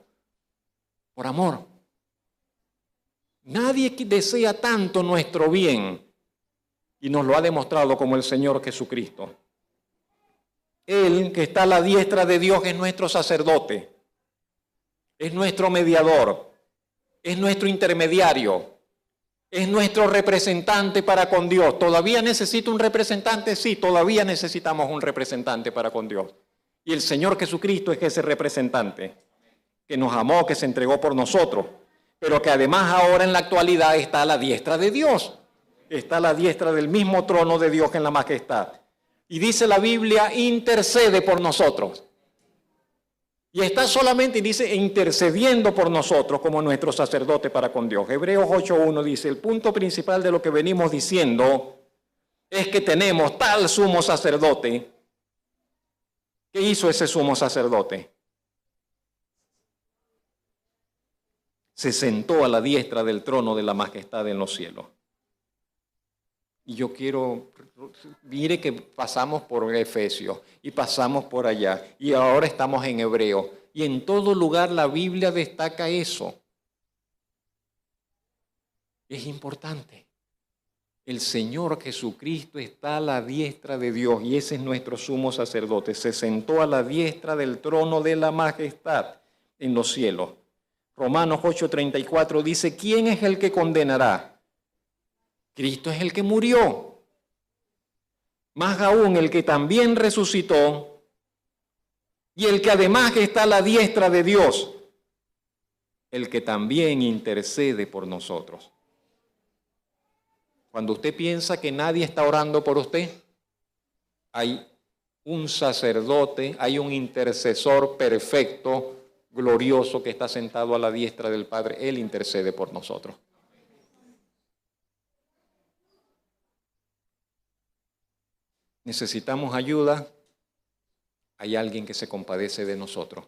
por amor. Nadie desea tanto nuestro bien y nos lo ha demostrado como el Señor Jesucristo. Él, que está a la diestra de Dios, es nuestro sacerdote, es nuestro mediador, es nuestro intermediario, es nuestro representante para con Dios. ¿Todavía necesita un representante? Sí, todavía necesitamos un representante para con Dios. Y el Señor Jesucristo es ese representante que nos amó, que se entregó por nosotros, pero que además ahora en la actualidad está a la diestra de Dios. Está a la diestra del mismo trono de Dios en la majestad. Y dice la Biblia, intercede por nosotros. Y está solamente, dice, intercediendo por nosotros como nuestro sacerdote para con Dios. Hebreos 8:1 dice, el punto principal de lo que venimos diciendo es que tenemos tal sumo sacerdote. ¿Qué hizo ese sumo sacerdote? Se sentó a la diestra del trono de la majestad en los cielos. Y yo quiero, mire que pasamos por Efesios y pasamos por allá y ahora estamos en Hebreo. Y en todo lugar la Biblia destaca eso. Es importante. El Señor Jesucristo está a la diestra de Dios y ese es nuestro sumo sacerdote. Se sentó a la diestra del trono de la majestad en los cielos. Romanos 8:34 dice, ¿quién es el que condenará? Cristo es el que murió. Más aún, el que también resucitó y el que además está a la diestra de Dios, el que también intercede por nosotros. Cuando usted piensa que nadie está orando por usted, hay un sacerdote, hay un intercesor perfecto, glorioso, que está sentado a la diestra del Padre. Él intercede por nosotros. Necesitamos ayuda. Hay alguien que se compadece de nosotros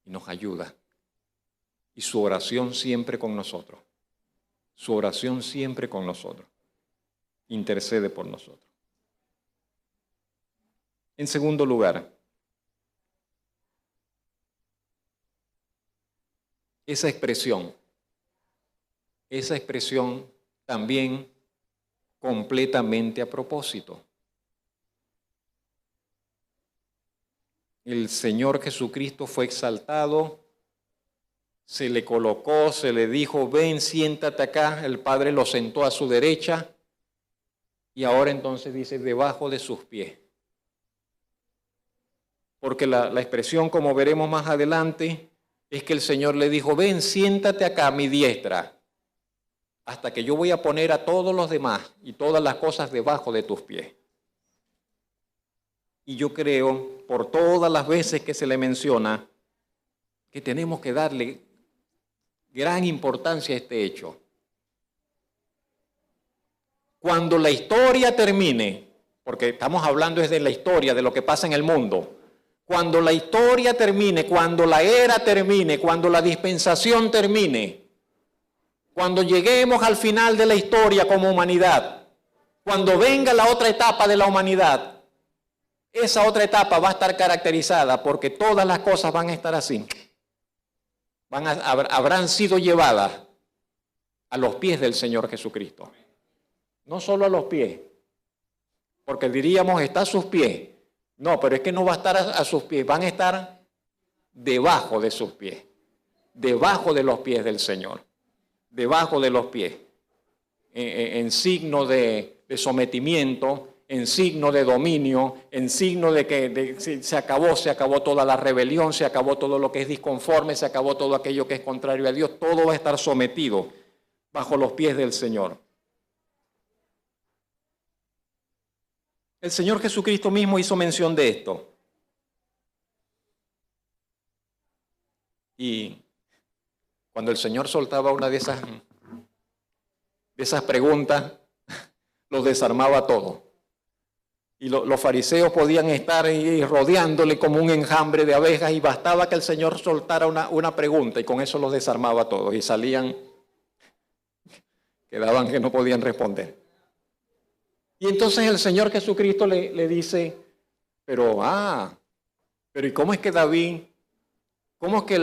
y nos ayuda. Y su oración siempre con nosotros. Su oración siempre con nosotros. Intercede por nosotros. En segundo lugar, esa expresión también completamente a propósito. El Señor Jesucristo fue exaltado, se le colocó, se le dijo, ven, siéntate acá, el Padre lo sentó a su derecha y ahora entonces dice, debajo de sus pies. Porque la expresión, como veremos más adelante, es que el Señor le dijo, ven, siéntate acá a mi diestra, hasta que yo voy a poner a todos los demás y todas las cosas debajo de tus pies. Y yo creo, por todas las veces que se le menciona, que tenemos que darle gran importancia a este hecho. Cuando la historia termine, porque estamos hablando desde la historia, de lo que pasa en el mundo, cuando la historia termine, cuando la era termine, cuando la dispensación termine, cuando lleguemos al final de la historia como humanidad, cuando venga la otra etapa de la humanidad, esa otra etapa va a estar caracterizada porque todas las cosas van a estar así. Habrán sido llevadas a los pies del Señor Jesucristo. No solo a los pies, porque diríamos está a sus pies. No, pero es que no va a estar a sus pies, van a estar debajo de sus pies, debajo de los pies del Señor, debajo de los pies, en signo de sometimiento, en signo de dominio, en signo de que se acabó toda la rebelión, se acabó todo lo que es disconforme, se acabó todo aquello que es contrario a Dios, todo va a estar sometido bajo los pies del Señor. El Señor Jesucristo mismo hizo mención de esto. Y cuando el Señor soltaba una de esas preguntas, los desarmaba todo. Y los fariseos podían estar ahí rodeándole como un enjambre de abejas y bastaba que el Señor soltara una pregunta y con eso los desarmaba a todos y salían, quedaban que no podían responder. Y entonces el Señor Jesucristo le dice, pero ¿y cómo es que David, cómo es que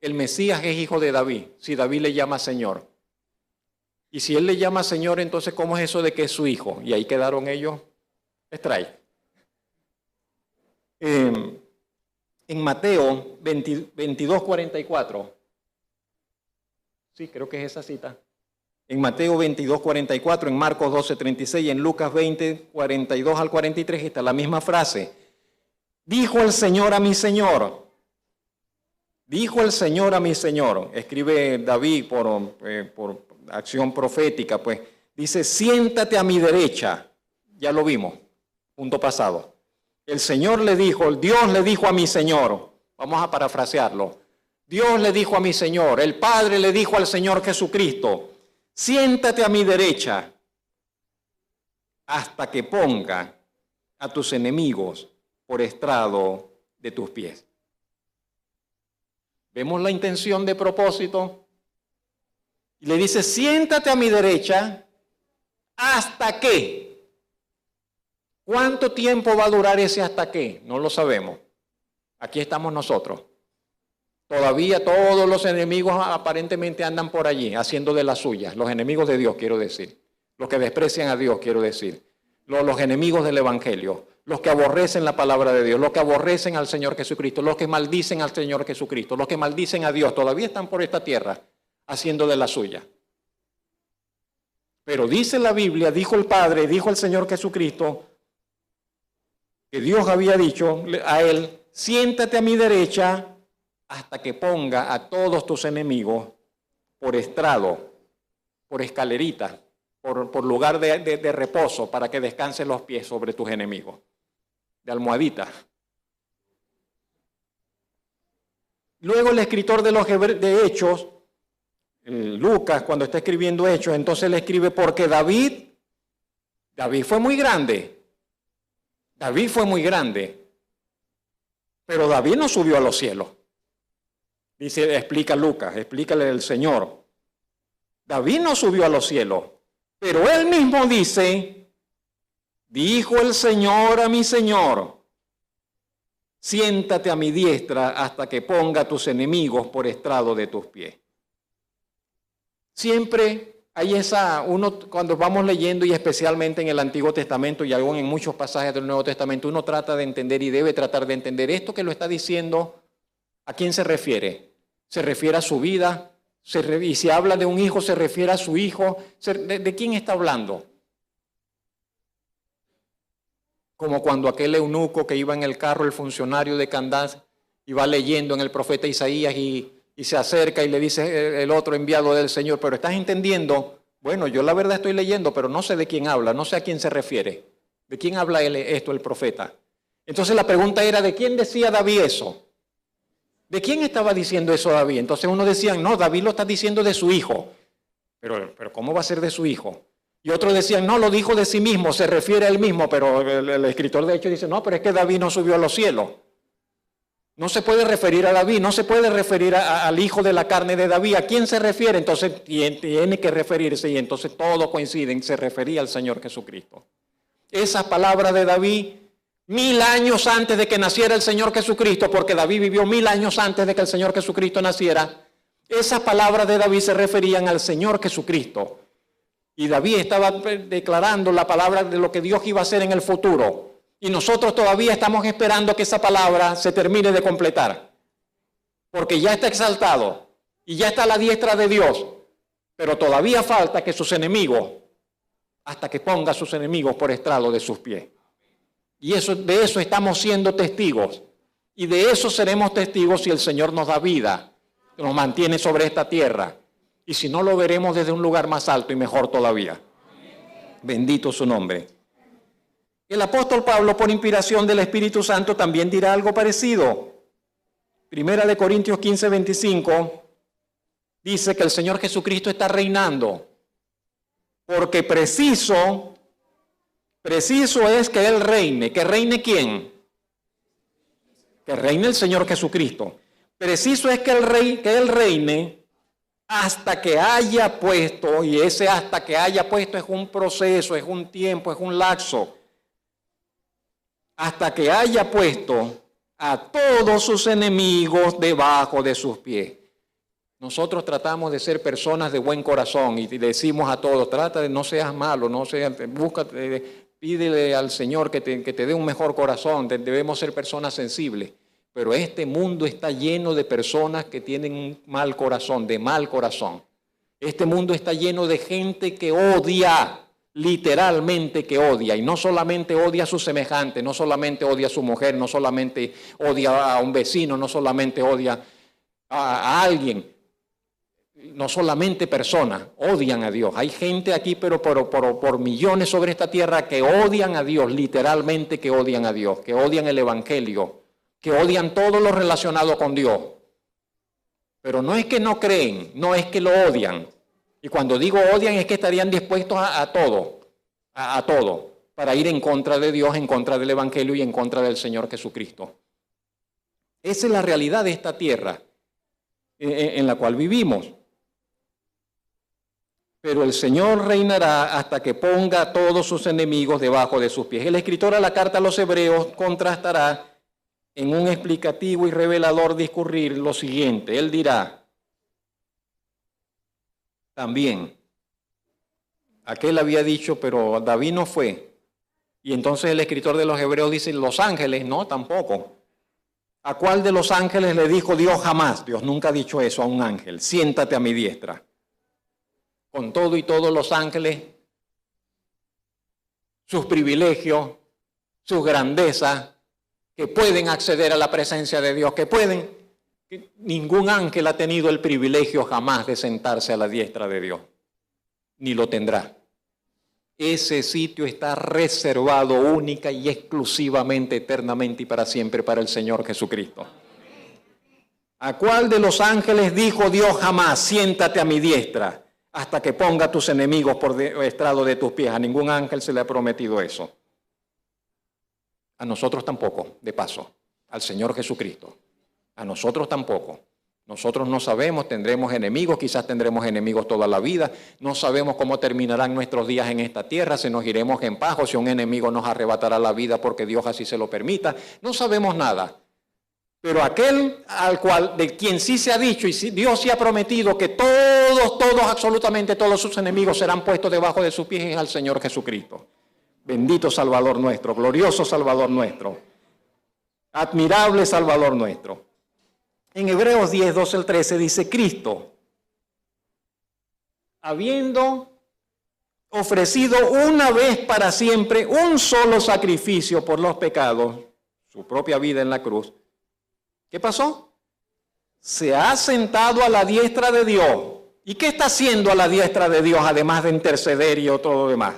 el Mesías es hijo de David, si David le llama Señor? Y si él le llama Señor, entonces ¿cómo es eso de que es su hijo? Y ahí quedaron ellos. Strike. En Mateo 22:44, sí, creo que es esa cita. En Mateo 22:44, en Marcos 12:36, en Lucas 20:42 al 43 está la misma frase. Dijo el Señor a mi Señor. Dijo el Señor a mi Señor. Escribe David por acción profética, pues. Dice, siéntate a mi derecha. Ya lo vimos. Punto pasado. El Señor le dijo, Dios le dijo a mi Señor, vamos a parafrasearlo, Dios le dijo a mi Señor, el Padre le dijo al Señor Jesucristo, siéntate a mi derecha hasta que ponga a tus enemigos por estrado de tus pies. ¿Vemos la intención de propósito? Y le dice, siéntate a mi derecha hasta que. ¿Cuánto tiempo va a durar ese hasta qué? No lo sabemos. Aquí estamos nosotros. Todavía todos los enemigos aparentemente andan por allí, haciendo de las suyas. Los enemigos de Dios, quiero decir. Los que desprecian a Dios, quiero decir. los enemigos del Evangelio, los que aborrecen la palabra de Dios, los que aborrecen al Señor Jesucristo, los que maldicen al Señor Jesucristo, los que maldicen a Dios, todavía están por esta tierra haciendo de la suya. Pero dice la Biblia, dijo el Padre, dijo el Señor Jesucristo, que Dios había dicho a él, siéntate a mi derecha hasta que ponga a todos tus enemigos por estrado, por escalerita, por lugar de reposo, para que descansen los pies sobre tus enemigos, de almohadita. Luego el escritor de Hechos, Lucas, cuando está escribiendo Hechos, entonces le escribe, porque David fue muy grande. David fue muy grande, pero David no subió a los cielos. Dice, explica Lucas, explícale el Señor. David no subió a los cielos, pero él mismo dice, dijo el Señor a mi Señor, siéntate a mi diestra hasta que ponga a tus enemigos por estrado de tus pies. Siempre hay uno cuando vamos leyendo, y especialmente en el Antiguo Testamento y aún en muchos pasajes del Nuevo Testamento, uno trata de entender y debe tratar de entender esto que lo está diciendo, ¿a quién se refiere? ¿Se refiere a su vida? Y si habla de un hijo, ¿se refiere a su hijo? ¿De quién está hablando? Como cuando aquel eunuco que iba en el carro, el funcionario de Candás, y va leyendo en el profeta Isaías y se acerca y le dice el otro enviado del Señor, pero ¿estás entendiendo? Bueno, yo la verdad estoy leyendo, pero no sé de quién habla, no sé a quién se refiere. ¿De quién habla esto el profeta? Entonces la pregunta era, ¿de quién decía David eso? ¿De quién estaba diciendo eso David? Entonces uno decía, no, David lo está diciendo de su hijo. Pero ¿cómo va a ser de su hijo? Y otros decían, no, lo dijo de sí mismo, se refiere a él mismo, pero el escritor de Hechos dice, no, pero es que David no subió a los cielos. No se puede referir a David, no se puede referir al hijo de la carne de David. ¿A quién se refiere? Entonces tiene que referirse, y entonces todos coinciden, se refería al Señor Jesucristo. Esa palabra de David, 1000 años antes de que naciera el Señor Jesucristo, porque David vivió 1000 años antes de que el Señor Jesucristo naciera, esas palabras de David se referían al Señor Jesucristo. Y David estaba declarando la palabra de lo que Dios iba a hacer en el futuro. Y nosotros todavía estamos esperando que esa palabra se termine de completar. Porque ya está exaltado y ya está a la diestra de Dios. Pero todavía falta que sus enemigos, hasta que ponga a sus enemigos por estrado de sus pies. Y de eso estamos siendo testigos. Y de eso seremos testigos si el Señor nos da vida, nos mantiene sobre esta tierra. Y si no, lo veremos desde un lugar más alto y mejor todavía. Bendito su nombre. El apóstol Pablo, por inspiración del Espíritu Santo, también dirá algo parecido. Primera de Corintios 15, 25, dice que el Señor Jesucristo está reinando. Porque preciso es que Él reine. ¿Que reine quién? Que reine el Señor Jesucristo. Preciso es que Él reine hasta que haya puesto, y ese hasta que haya puesto es un proceso, es un tiempo, es un lapso. Hasta que haya puesto a todos sus enemigos debajo de sus pies. Nosotros tratamos de ser personas de buen corazón y decimos a todos, trata de no seas malo, pídele al Señor que te dé un mejor corazón, debemos ser personas sensibles. Pero este mundo está lleno de personas que tienen un mal corazón, de mal corazón. Este mundo está lleno de gente que odia, literalmente que odia, y no solamente odia a su semejante, no solamente odia a su mujer, no solamente odia a un vecino, no solamente odia a alguien, no solamente personas, odian a Dios. Hay gente aquí, pero por millones sobre esta tierra que odian a Dios, literalmente que odian a Dios, que odian el Evangelio, que odian todo lo relacionado con Dios. Pero no es que no creen, no es que lo odian. Y cuando digo odian es que estarían dispuestos a todo, para ir en contra de Dios, en contra del Evangelio y en contra del Señor Jesucristo. Esa es la realidad de esta tierra en la cual vivimos. Pero el Señor reinará hasta que ponga a todos sus enemigos debajo de sus pies. El escritor a la carta a los Hebreos contrastará en un explicativo y revelador discurrir lo siguiente. Él dirá, también, aquel había dicho, pero David no fue. Y entonces el escritor de los Hebreos dice, los ángeles, no, tampoco. ¿A cuál de los ángeles le dijo Dios jamás? Dios nunca ha dicho eso a un ángel, siéntate a mi diestra. Con todo y todos los ángeles, sus privilegios, sus grandezas, que pueden acceder a la presencia de Dios, que ningún ángel ha tenido el privilegio jamás de sentarse a la diestra de Dios, ni lo tendrá. Ese sitio está reservado única y exclusivamente, eternamente y para siempre para el Señor Jesucristo. ¿A cuál de los ángeles dijo Dios jamás, siéntate a mi diestra hasta que ponga tus enemigos por estrado de tus pies? A ningún ángel se le ha prometido eso. A nosotros tampoco, de paso, al Señor Jesucristo. A nosotros tampoco. Nosotros no sabemos, tendremos enemigos, quizás tendremos enemigos toda la vida. No sabemos cómo terminarán nuestros días en esta tierra, si nos iremos en paz o si un enemigo nos arrebatará la vida porque Dios así se lo permita. No sabemos nada. Pero aquel de quien sí se ha dicho y Dios sí ha prometido que todos, absolutamente todos sus enemigos serán puestos debajo de sus pies es al Señor Jesucristo. Bendito Salvador nuestro, glorioso Salvador nuestro, admirable Salvador nuestro. En Hebreos 10, 12 al 13 dice, Cristo, habiendo ofrecido una vez para siempre un solo sacrificio por los pecados, su propia vida en la cruz, ¿qué pasó? Se ha sentado a la diestra de Dios. ¿Y qué está haciendo a la diestra de Dios, además de interceder y todo lo demás?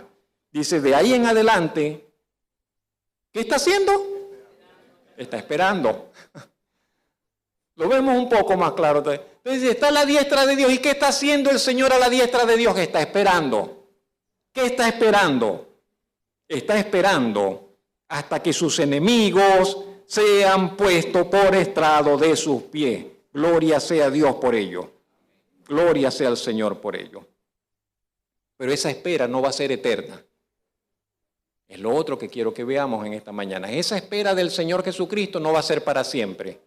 Dice, de ahí en adelante, ¿qué está haciendo? Está esperando. Lo vemos un poco más claro. Entonces, está a la diestra de Dios. ¿Y qué está haciendo el Señor a la diestra de Dios? Está esperando. ¿Qué está esperando? Está esperando hasta que sus enemigos sean puestos por estrado de sus pies. Gloria sea a Dios por ello. Gloria sea al Señor por ello. Pero esa espera no va a ser eterna. Es lo otro que quiero que veamos en esta mañana. Esa espera del Señor Jesucristo no va a ser para siempre.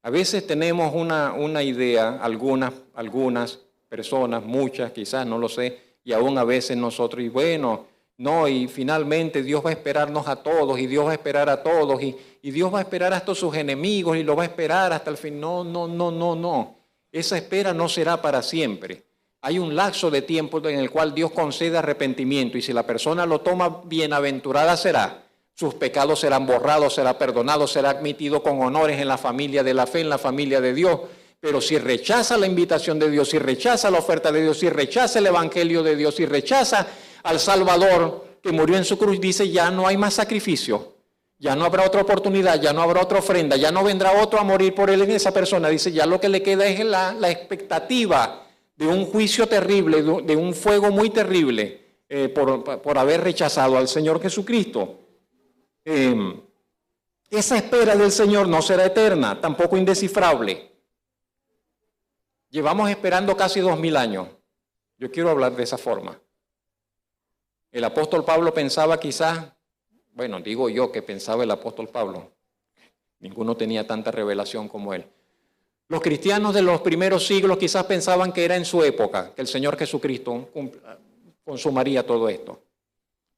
A veces tenemos una idea, algunas personas, muchas quizás, no lo sé, y aún a veces nosotros, y bueno, no, y finalmente Dios va a esperarnos a todos, y Dios va a esperar a todos, y Dios va a esperar hasta sus enemigos, y lo va a esperar hasta el fin. No. Esa espera no será para siempre. Hay un lapso de tiempo en el cual Dios concede arrepentimiento, y si la persona lo toma, bienaventurada será. Sus pecados serán borrados, será perdonado, será admitido con honores en la familia de la fe, en la familia de Dios. Pero si rechaza la invitación de Dios, si rechaza la oferta de Dios, si rechaza el evangelio de Dios, si rechaza al Salvador que murió en su cruz, dice, ya no hay más sacrificio, ya no habrá otra oportunidad, ya no habrá otra ofrenda, ya no vendrá otro a morir por él en esa persona. Dice, ya lo que le queda es la expectativa de un juicio terrible, de un fuego muy terrible por haber rechazado al Señor Jesucristo. Esa espera del Señor no será eterna, tampoco indescifrable. Llevamos esperando casi 2000 años. Yo quiero hablar de esa forma. El apóstol Pablo pensaba quizás, bueno, digo yo que pensaba el apóstol Pablo, ninguno tenía tanta revelación como él. Los cristianos de los primeros siglos quizás pensaban que era en su época, que el Señor Jesucristo consumaría todo esto.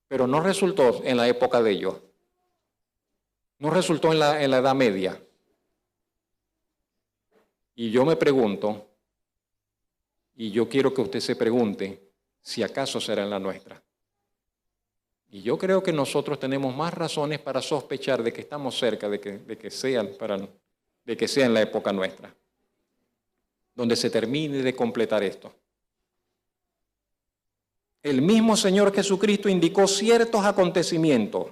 Pero no resultó en la época de ellos. No resultó en la Edad Media. Y yo me pregunto, y yo quiero que usted se pregunte, si acaso será en la nuestra. Y yo creo que nosotros tenemos más razones para sospechar de que estamos cerca de que sea en la época nuestra, donde se termine de completar esto. El mismo Señor Jesucristo indicó ciertos acontecimientos.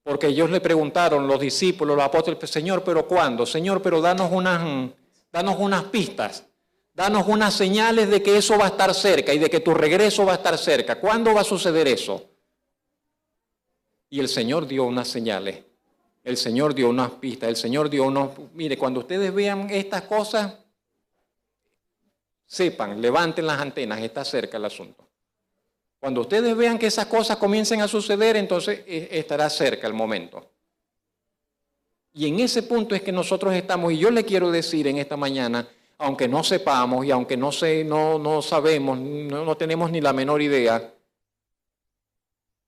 Porque ellos le preguntaron, los discípulos, los apóstoles, Señor, ¿pero cuándo? Señor, pero danos unas pistas, danos unas señales de que eso va a estar cerca y de que tu regreso va a estar cerca. ¿Cuándo va a suceder eso? Y el Señor dio unas señales, el Señor dio unas pistas, el Señor dio mire, cuando ustedes vean estas cosas, sepan, levanten las antenas, está cerca el asunto. Cuando ustedes vean que esas cosas comiencen a suceder, entonces estará cerca el momento. Y en ese punto es que nosotros estamos, y yo le quiero decir en esta mañana, aunque no sepamos y aunque no sabemos, no tenemos ni la menor idea,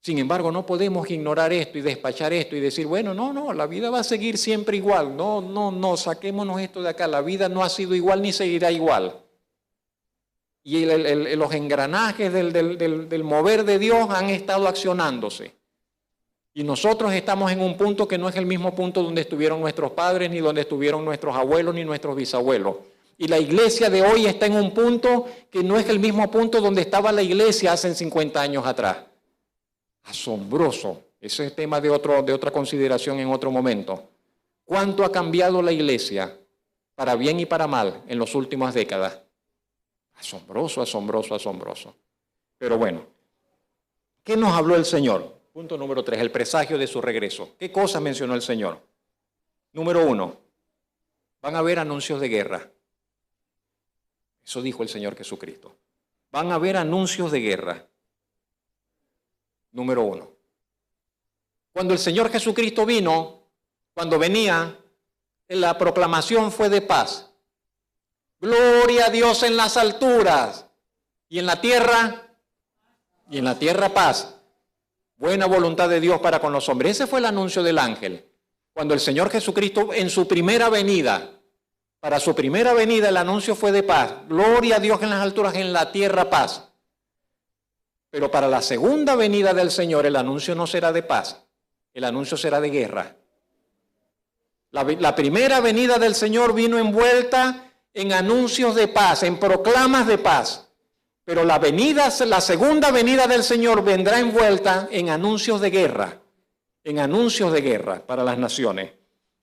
Sin embargo, no podemos ignorar esto y despachar esto y decir, bueno, no, la vida va a seguir siempre igual. No, saquémonos esto de acá. La vida no ha sido igual ni seguirá igual. Y los engranajes del mover de Dios han estado accionándose. Y nosotros estamos en un punto que no es el mismo punto donde estuvieron nuestros padres, ni donde estuvieron nuestros abuelos, ni nuestros bisabuelos. Y la iglesia de hoy está en un punto que no es el mismo punto donde estaba la iglesia hace 50 años atrás. Asombroso. Ese es tema de otra consideración en otro momento. ¿Cuánto ha cambiado la iglesia, para bien y para mal, en las últimas décadas? Asombroso, asombroso, asombroso. Pero bueno, ¿qué nos habló el Señor? Punto número 3, el presagio de su regreso. ¿Qué cosas mencionó el Señor? Número 1, van a haber anuncios de guerra. Eso dijo el Señor Jesucristo. Van a haber anuncios de guerra. Número 1. Cuando el Señor Jesucristo vino, cuando venía, la proclamación fue de paz. Gloria a Dios en las alturas y en la tierra paz. Buena voluntad de Dios para con los hombres. Ese fue el anuncio del ángel. Cuando el Señor Jesucristo en su primera venida, para su primera venida el anuncio fue de paz. Gloria a Dios en las alturas, en la tierra paz. Pero para la segunda venida del Señor el anuncio no será de paz. El anuncio será de guerra. La primera venida del Señor vino envuelta en anuncios de paz, en proclamas de paz. Pero la segunda venida del Señor vendrá envuelta en anuncios de guerra para las naciones.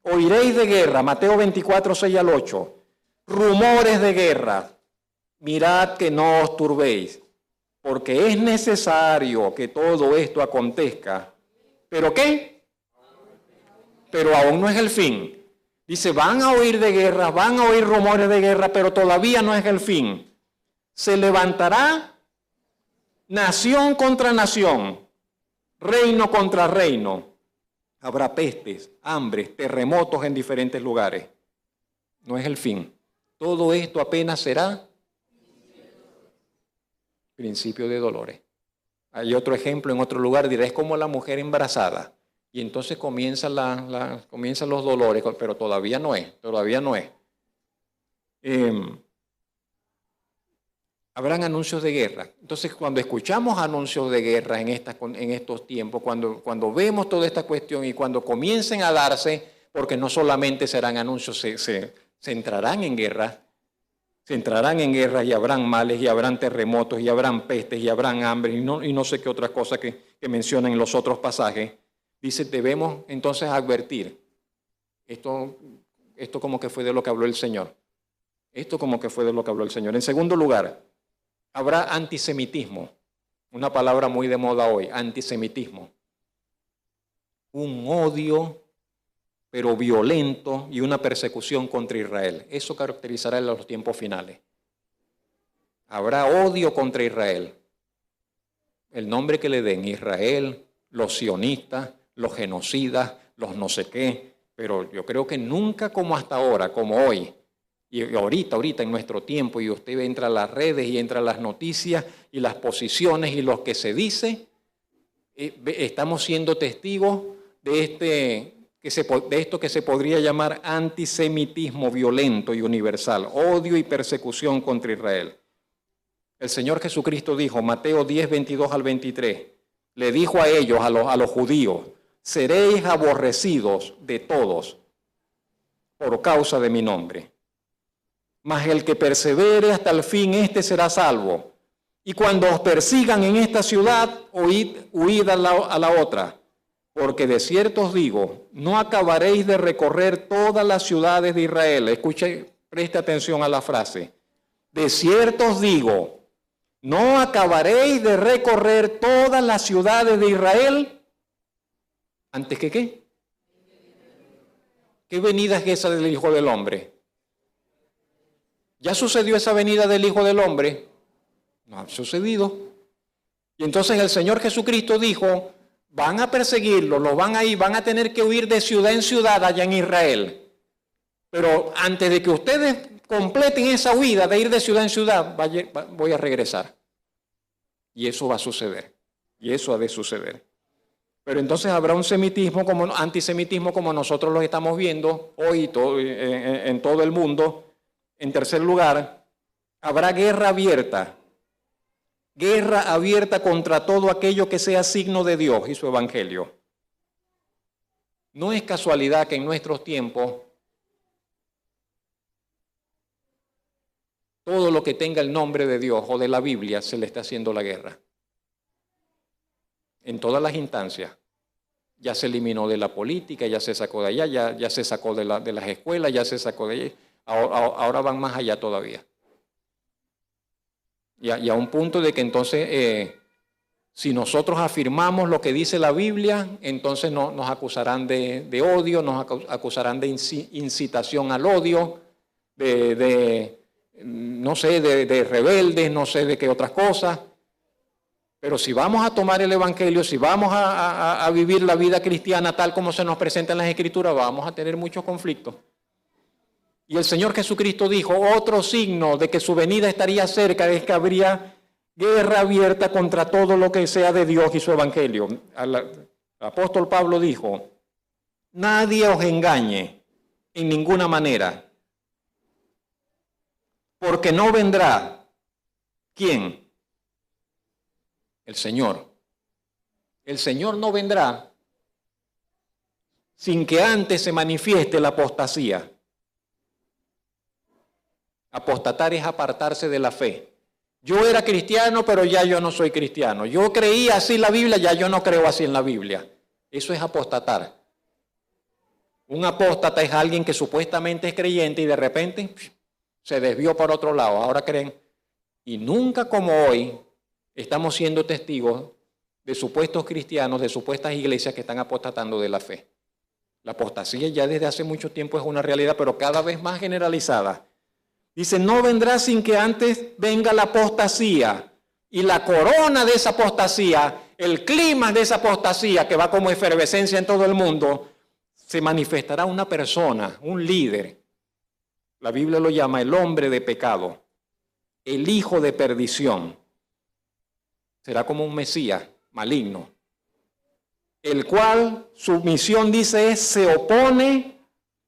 Oiréis de guerra, Mateo 24, 6 al 8. Rumores de guerra. Mirad que no os turbéis, porque es necesario que todo esto acontezca. ¿Pero qué? Pero aún no es el fin. Dice, van a oír de guerra, van a oír rumores de guerra, pero todavía no es el fin. Se levantará nación contra nación, reino contra reino. Habrá pestes, hambres, terremotos en diferentes lugares. No es el fin. Todo esto apenas será principio de dolores. Hay otro ejemplo en otro lugar, dirá, es como la mujer embarazada. Y entonces comienzan los dolores, pero todavía no es. Habrán anuncios de guerra. Entonces, cuando escuchamos anuncios de guerra en estos tiempos, cuando vemos toda esta cuestión y cuando comiencen a darse, porque no solamente serán anuncios, se entrarán en guerra, y habrán males, y habrán terremotos, y habrán pestes, y habrán hambre, y no sé qué otra cosa que mencionan en los otros pasajes. Dice, debemos entonces advertir. Esto como que fue de lo que habló el Señor. En segundo lugar, habrá antisemitismo, una palabra muy de moda hoy, antisemitismo. Un odio, pero violento, y una persecución contra Israel. Eso caracterizará en los tiempos finales. Habrá odio contra Israel. El nombre que le den, Israel, los sionistas, los genocidas, los no sé qué, pero yo creo que nunca como hasta ahora, como hoy, y ahorita en nuestro tiempo, y usted entra a las redes y entra a las noticias y las posiciones y lo que se dice, estamos siendo testigos de esto que se podría llamar antisemitismo violento y universal, odio y persecución contra Israel. El Señor Jesucristo dijo, Mateo 10, 22 al 23, le dijo a ellos, a los judíos, seréis aborrecidos de todos por causa de mi nombre. Mas el que persevere hasta el fin, éste será salvo. Y cuando os persigan en esta ciudad, huid a la otra. Porque de cierto os digo, no acabaréis de recorrer todas las ciudades de Israel. Escuche, preste atención a la frase. De cierto os digo, no acabaréis de recorrer todas las ciudades de Israel. ¿Antes que qué? ¿Qué venida es esa del Hijo del Hombre? ¿Ya sucedió esa venida del Hijo del Hombre? No ha sucedido. Y entonces el Señor Jesucristo dijo, van a perseguirlo, van a tener que huir de ciudad en ciudad allá en Israel. Pero antes de que ustedes completen esa huida de ir de ciudad en ciudad, voy a regresar. Y eso va a suceder. Y eso ha de suceder. Pero entonces habrá un semitismo, como antisemitismo, como nosotros lo estamos viendo hoy en todo el mundo. En tercer lugar, habrá guerra abierta contra todo aquello que sea signo de Dios y su evangelio. No es casualidad que en nuestros tiempos todo lo que tenga el nombre de Dios o de la Biblia se le está haciendo la guerra. En todas las instancias. Ya se eliminó de la política, ya se sacó de allá, ya se sacó de las escuelas, ya se sacó de allá. Ahora van más allá todavía. Y a un punto de que entonces, si nosotros afirmamos lo que dice la Biblia, entonces nos acusarán de odio, nos acusarán de incitación al odio, no sé, de rebeldes, no sé de qué otras cosas. Pero si vamos a tomar el Evangelio, si vamos a vivir la vida cristiana tal como se nos presenta en las Escrituras, vamos a tener muchos conflictos. Y el Señor Jesucristo dijo, otro signo de que su venida estaría cerca es que habría guerra abierta contra todo lo que sea de Dios y su Evangelio. El apóstol Pablo dijo, nadie os engañe en ninguna manera, porque no vendrá, ¿quién? El Señor. El Señor no vendrá sin que antes se manifieste la apostasía. Apostatar es apartarse de la fe. Yo era cristiano, pero ya yo no soy cristiano. Yo creía así en la Biblia, ya yo no creo así en la Biblia. Eso es apostatar. Un apóstata es alguien que supuestamente es creyente y de repente se desvió para otro lado. Ahora creen. Y nunca como hoy estamos siendo testigos de supuestos cristianos, de supuestas iglesias que están apostatando de la fe. La apostasía ya desde hace mucho tiempo es una realidad, pero cada vez más generalizada. Dice, no vendrá sin que antes venga la apostasía. Y la corona de esa apostasía, el clima de esa apostasía, que va como efervescencia en todo el mundo, se manifestará una persona, un líder. La Biblia lo llama el hombre de pecado, el hijo de perdición. Será como un Mesías maligno, el cual su misión, dice, es se opone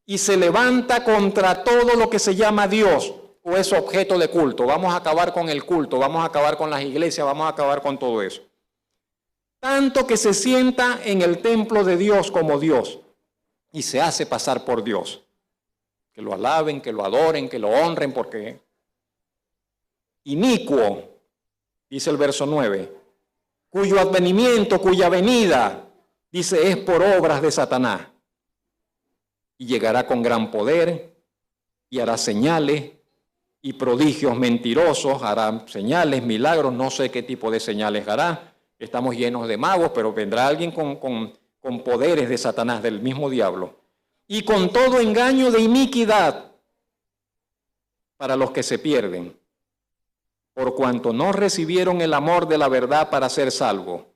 y se levanta contra todo lo que se llama Dios o es objeto de culto. Vamos a acabar con el culto, vamos a acabar con las iglesias, vamos a acabar con todo eso. Tanto que se sienta en el templo de Dios como Dios y se hace pasar por Dios. Que lo alaben, que lo adoren, que lo honren, porque inicuo, dice el verso 9, cuyo advenimiento, cuya venida, dice, es por obras de Satanás. Y llegará con gran poder y hará señales y prodigios mentirosos, hará señales, milagros, no sé qué tipo de señales hará. Estamos llenos de magos, pero vendrá alguien con poderes de Satanás, del mismo diablo. Y con todo engaño de iniquidad para los que se pierden, por cuanto no recibieron el amor de la verdad para ser salvo.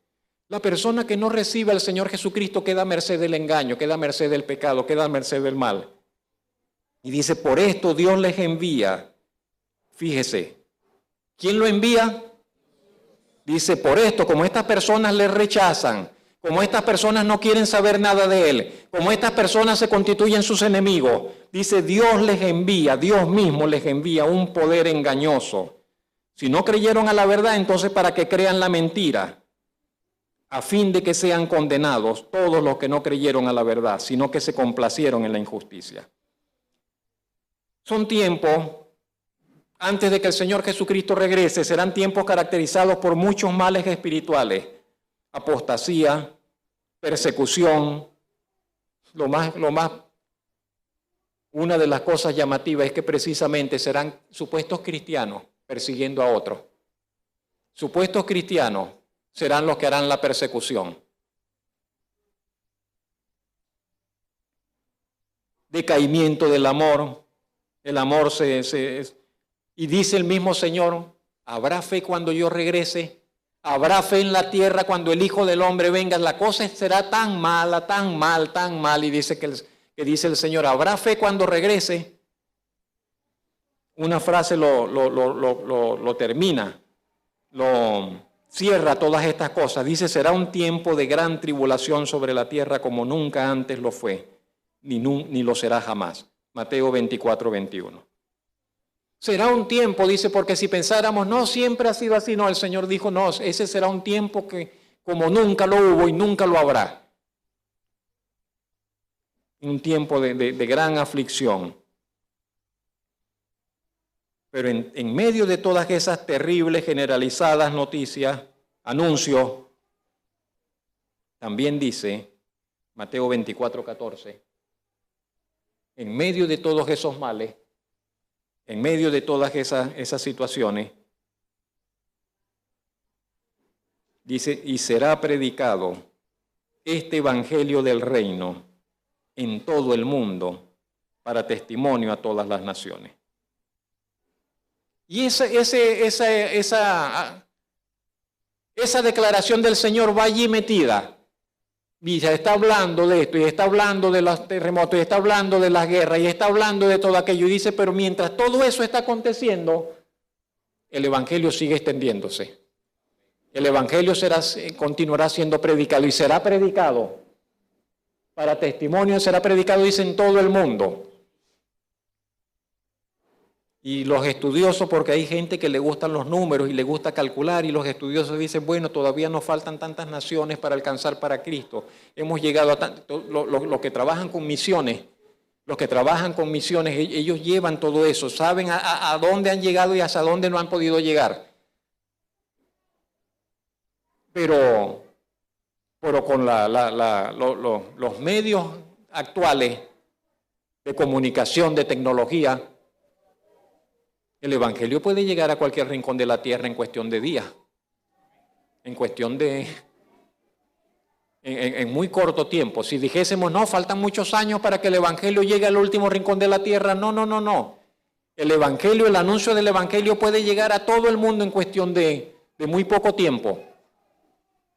La persona que no recibe al Señor Jesucristo queda a merced del engaño, queda a merced del pecado, queda a merced del mal. Y dice, por esto Dios les envía. Fíjese, ¿quién lo envía? Dice, por esto, como estas personas le rechazan, como estas personas no quieren saber nada de Él, como estas personas se constituyen sus enemigos, dice, Dios les envía, Dios mismo les envía un poder engañoso. Si no creyeron a la verdad, entonces para que crean la mentira, a fin de que sean condenados todos los que no creyeron a la verdad, sino que se complacieron en la injusticia. Son tiempos, antes de que el Señor Jesucristo regrese, serán tiempos caracterizados por muchos males espirituales, apostasía, persecución. Una de las cosas llamativas es que precisamente serán supuestos cristianos persiguiendo a otros. Supuestos cristianos serán los que harán la persecución. Decaimiento del amor. El amor y dice el mismo Señor, ¿habrá fe cuando yo regrese? ¿Habrá fe en la tierra cuando el Hijo del Hombre venga? La cosa será tan mala, tan mal. Y dice que dice el Señor, ¿habrá fe cuando regrese? Una frase lo termina, lo cierra todas estas cosas. Dice, será un tiempo de gran tribulación sobre la tierra como nunca antes lo fue, ni lo será jamás. Mateo 24, 21. Será un tiempo, dice, porque si pensáramos, no, siempre ha sido así, no, el Señor dijo, no, ese será un tiempo que como nunca lo hubo y nunca lo habrá. Un tiempo de gran aflicción. Pero en medio de todas esas terribles, generalizadas noticias, anuncios, también dice, Mateo 24, 14, en medio de todos esos males, en medio de todas esas situaciones, dice, y será predicado este evangelio del reino en todo el mundo para testimonio a todas las naciones. Y esa declaración del Señor va allí metida. Y ya está hablando de esto, y está hablando de los terremotos, y está hablando de las guerras, y está hablando de todo aquello. Y dice, pero mientras todo eso está aconteciendo, el evangelio sigue extendiéndose. El evangelio continuará siendo predicado, y será predicado para testimonio, será predicado, dice, en todo el mundo. Y los estudiosos, porque hay gente que le gustan los números y le gusta calcular, y los estudiosos dicen, bueno, todavía nos faltan tantas naciones para alcanzar para Cristo. Hemos llegado a tanto, los que trabajan con misiones, ellos llevan todo eso, saben a dónde han llegado y hasta dónde no han podido llegar. Pero con los medios actuales de comunicación, de tecnología, el evangelio puede llegar a cualquier rincón de la tierra en cuestión de días, en muy corto tiempo. Si dijésemos, no, faltan muchos años para que el evangelio llegue al último rincón de la tierra, no. El evangelio, el anuncio del evangelio puede llegar a todo el mundo en cuestión de muy poco tiempo.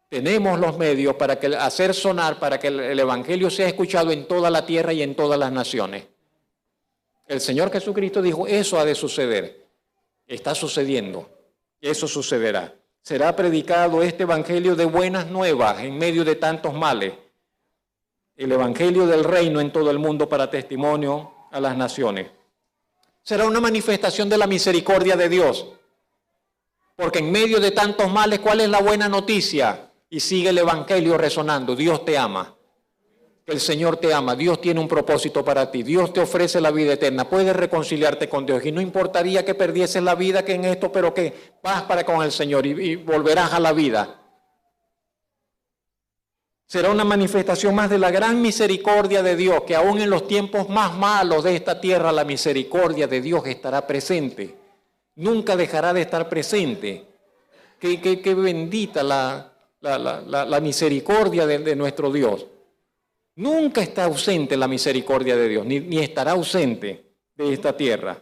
Tenemos los medios para hacer sonar, para que el evangelio sea escuchado en toda la tierra y en todas las naciones. El Señor Jesucristo dijo, eso ha de suceder. Está sucediendo. Eso sucederá. Será predicado este evangelio de buenas nuevas en medio de tantos males. El evangelio del reino en todo el mundo para testimonio a las naciones. Será una manifestación de la misericordia de Dios. Porque en medio de tantos males, ¿cuál es la buena noticia? Y sigue el evangelio resonando. Dios te ama. El Señor te ama, Dios tiene un propósito para ti, Dios te ofrece la vida eterna, puedes reconciliarte con Dios y no importaría que perdieses la vida que en esto, pero que vas para con el Señor y volverás a la vida. Será una manifestación más de la gran misericordia de Dios, que aún en los tiempos más malos de esta tierra la misericordia de Dios estará presente, nunca dejará de estar presente. Qué bendita la misericordia de nuestro Dios. Nunca está ausente la misericordia de Dios, ni estará ausente de esta tierra.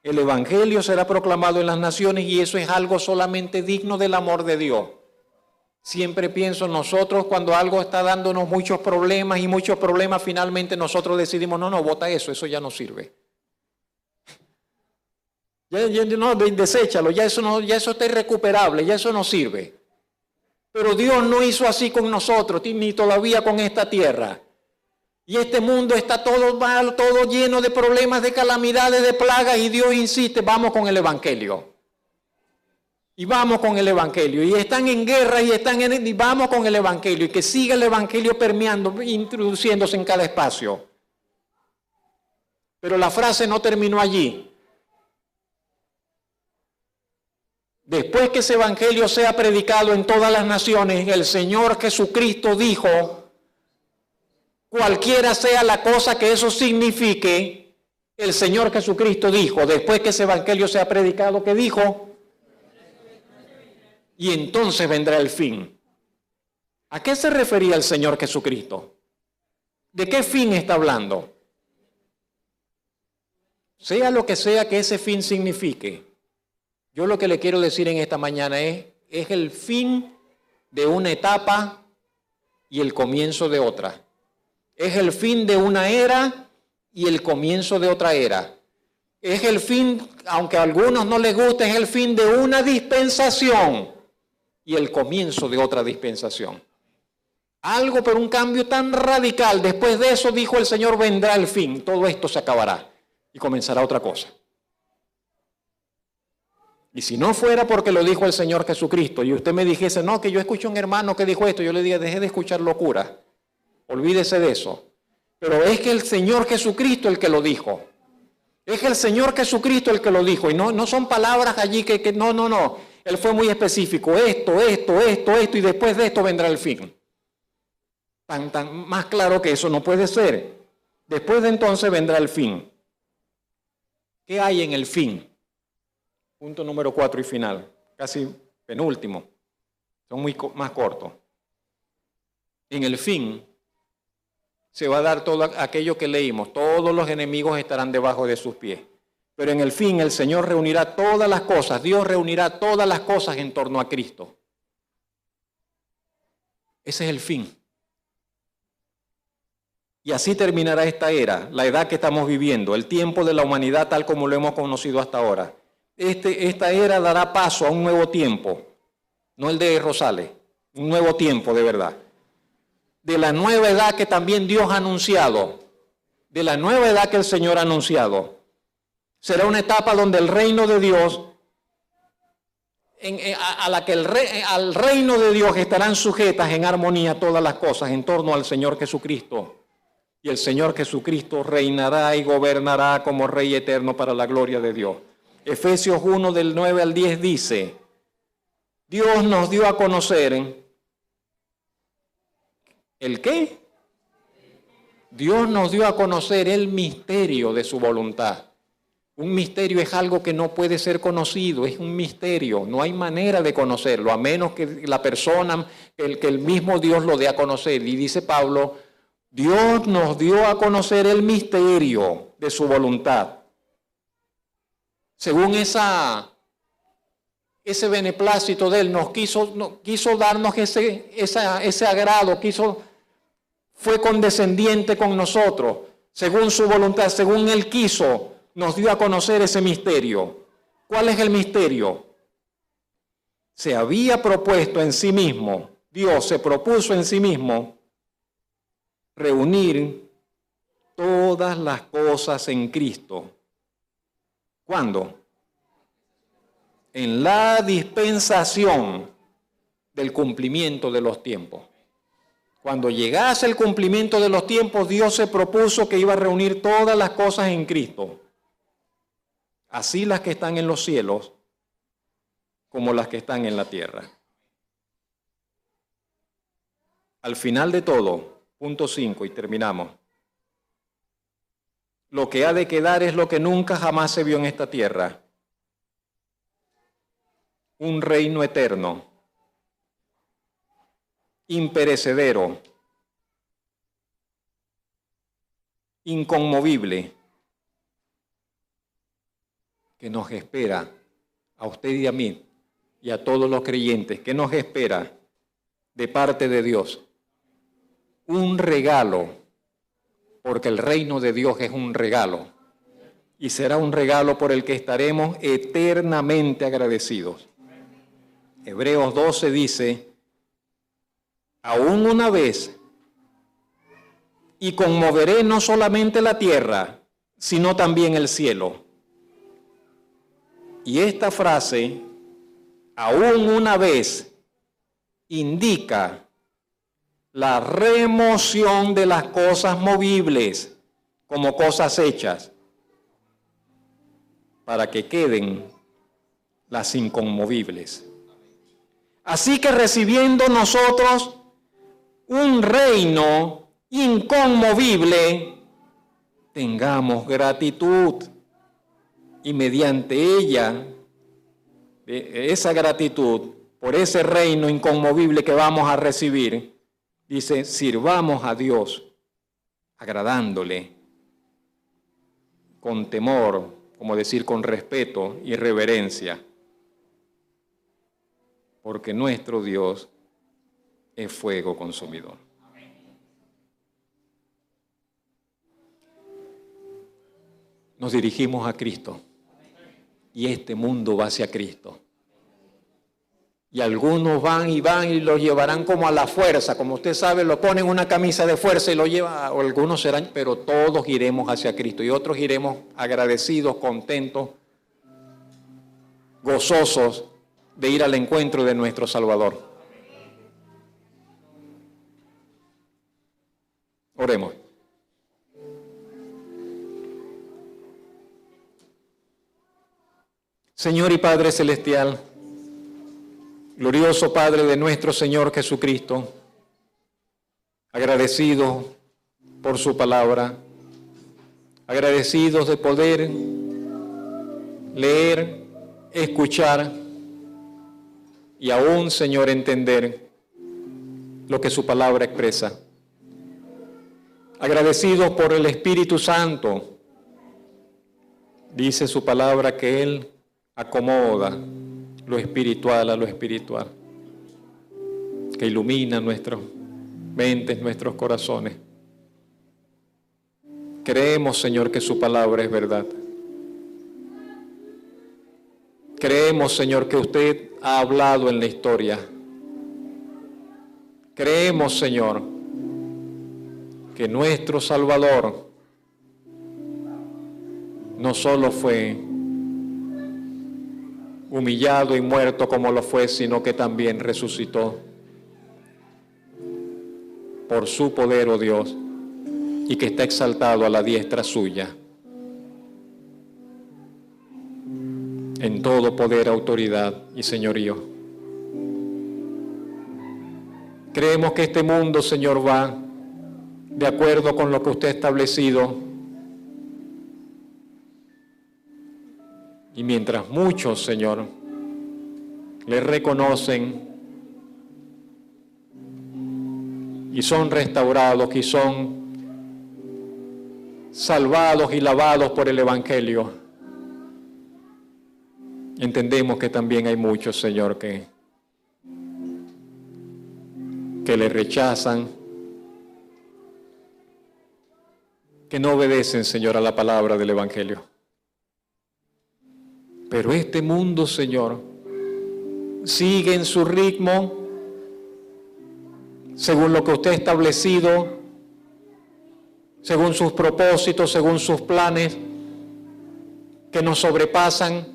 El evangelio será proclamado en las naciones y eso es algo solamente digno del amor de Dios. Siempre pienso nosotros cuando algo está dándonos muchos problemas, finalmente nosotros decidimos, no, bota eso ya no sirve. No, deséchalo, ya eso está irrecuperable, ya eso no sirve. Pero Dios no hizo así con nosotros, ni todavía con esta tierra. Y este mundo está todo mal, todo lleno de problemas, de calamidades, de plagas, y Dios insiste, vamos con el evangelio. Y vamos con el evangelio. Y están en guerra y vamos con el evangelio. Y que siga el evangelio permeando, introduciéndose en cada espacio. Pero la frase no terminó allí. Después que ese evangelio sea predicado en todas las naciones, el Señor Jesucristo dijo, cualquiera sea la cosa que eso signifique, el Señor Jesucristo dijo, después que ese evangelio sea predicado, ¿qué dijo? Y entonces vendrá el fin. ¿A qué se refería el Señor Jesucristo? ¿De qué fin está hablando? Sea lo que sea que ese fin signifique. Yo lo que le quiero decir en esta mañana es el fin de una etapa y el comienzo de otra. Es el fin de una era y el comienzo de otra era. Es el fin, aunque a algunos no les guste, es el fin de una dispensación y el comienzo de otra dispensación. Algo, pero un cambio tan radical. Después de eso, dijo el Señor, vendrá el fin. Todo esto se acabará y comenzará otra cosa. Y si no fuera porque lo dijo el Señor Jesucristo y usted me dijese, no, que yo escuché a un hermano que dijo esto, yo le diría, deje de escuchar locura. Olvídese de eso. Pero es que el Señor Jesucristo el que lo dijo. Es el Señor Jesucristo el que lo dijo. Y no son palabras allí que no. Él fue muy específico. Esto, y después de esto vendrá el fin. Tan más claro que eso no puede ser. Después de entonces vendrá el fin. ¿Qué hay en el fin? Punto número 4 y final. Casi penúltimo. Son más cortos. En el fin se va a dar todo aquello que leímos. Todos los enemigos estarán debajo de sus pies. Pero en el fin el Señor reunirá todas las cosas. Dios reunirá todas las cosas en torno a Cristo. Ese es el fin. Y así terminará esta era, la edad que estamos viviendo, el tiempo de la humanidad tal como lo hemos conocido hasta ahora. Esta era dará paso a un nuevo tiempo, no el de Rosales, un nuevo tiempo de verdad. De la nueva edad que también Dios ha anunciado, de la nueva edad que el Señor ha anunciado. Será una etapa donde el reino de Dios, al reino de Dios estarán sujetas en armonía todas las cosas en torno al Señor Jesucristo. Y el Señor Jesucristo reinará y gobernará como Rey eterno para la gloria de Dios. Efesios 1 del 9 al 10 dice, Dios nos dio a conocer, ¿el qué? Dios nos dio a conocer el misterio de su voluntad. Un misterio es algo que no puede ser conocido, es un misterio, no hay manera de conocerlo, a menos que la persona, que el mismo Dios lo dé a conocer. Y dice Pablo, Dios nos dio a conocer el misterio de su voluntad. Según ese beneplácito de Él, nos quiso darnos ese agrado, fue condescendiente con nosotros, según su voluntad, según Él quiso, nos dio a conocer ese misterio. ¿Cuál es el misterio? Se había propuesto en sí mismo, Dios se propuso en sí mismo, reunir todas las cosas en Cristo. ¿Cuándo? En la dispensación del cumplimiento de los tiempos. Cuando llegase el cumplimiento de los tiempos, Dios se propuso que iba a reunir todas las cosas en Cristo. Así las que están en los cielos como las que están en la tierra. Al final de todo, punto 5 y terminamos. Lo que ha de quedar es lo que nunca jamás se vio en esta tierra. Un reino eterno, imperecedero, inconmovible, que nos espera a usted y a mí y a todos los creyentes, que nos espera de parte de Dios. Un regalo, porque el reino de Dios es un regalo y será un regalo por el que estaremos eternamente agradecidos. Hebreos 12 dice, aún una vez, y conmoveré no solamente la tierra, sino también el cielo. Y esta frase, aún una vez, indica la remoción de las cosas movibles como cosas hechas, para que queden las inconmovibles. Así que recibiendo nosotros un reino inconmovible, tengamos gratitud y mediante ella, esa gratitud por ese reino inconmovible que vamos a recibir, dice, sirvamos a Dios agradándole con temor, como decir, con respeto y reverencia, porque nuestro Dios es fuego consumidor. nos dirigimos a Cristo. Y este mundo va hacia Cristo. Y algunos van y lo llevarán como a la fuerza. Como usted sabe, lo ponen una camisa de fuerza y lo llevan, o algunos serán, pero todos iremos hacia Cristo. Y otros iremos agradecidos, contentos, gozosos de ir al encuentro de nuestro Salvador. Oremos. Señor y Padre Celestial, glorioso Padre de nuestro Señor Jesucristo, agradecidos por su palabra, agradecidos de poder leer, escuchar y aún, Señor, entender lo que su palabra expresa. Agradecidos por el Espíritu Santo, dice su palabra que Él acomoda lo espiritual a lo espiritual, que ilumina nuestras mentes, nuestros corazones. Creemos, Señor, que su palabra es verdad. Creemos, Señor, que usted ha hablado en la historia. Creemos, Señor, que nuestro Salvador no solo fue humillado y muerto como lo fue, sino que también resucitó por su poder, oh Dios, y que está exaltado a la diestra suya en todo poder, autoridad y señorío. Creemos que este mundo, Señor, va de acuerdo con lo que usted ha establecido. Y mientras muchos, Señor, le reconocen y son restaurados y son salvados y lavados por el Evangelio, entendemos que también hay muchos, Señor, que le rechazan, que no obedecen, Señor, a la palabra del Evangelio. Pero este mundo, Señor, sigue en su ritmo, según lo que usted ha establecido, según sus propósitos, según sus planes, que nos sobrepasan.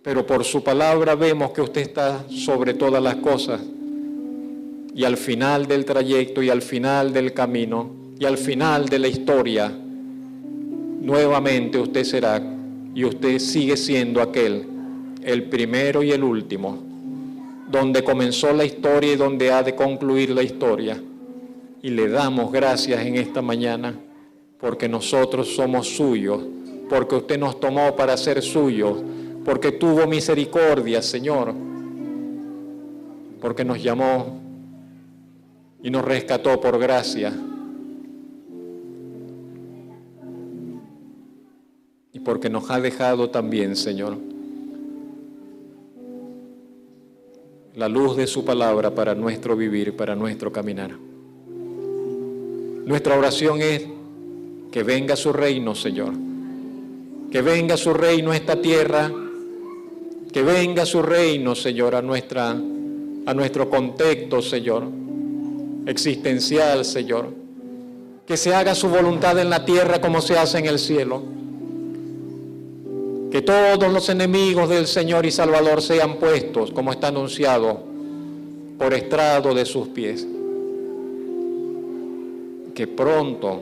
Pero por su palabra vemos que usted está sobre todas las cosas. Y al final del trayecto, y al final del camino, y al final de la historia, nuevamente usted será, y usted sigue siendo aquel, el primero y el último, donde comenzó la historia y donde ha de concluir la historia. Y le damos gracias en esta mañana, porque nosotros somos suyos, porque usted nos tomó para ser suyos, porque tuvo misericordia, Señor, porque nos llamó y nos rescató por gracia, y porque nos ha dejado también, Señor, la luz de su palabra para nuestro vivir, para nuestro caminar. Nuestra oración es que venga su reino, Señor, que venga su reino a esta tierra, que venga su reino, Señor, a nuestro contexto, Señor, existencial, Señor, que se haga su voluntad en la tierra como se hace en el cielo, que todos los enemigos del Señor y Salvador sean puestos, como está anunciado, por estrado de sus pies. Que pronto,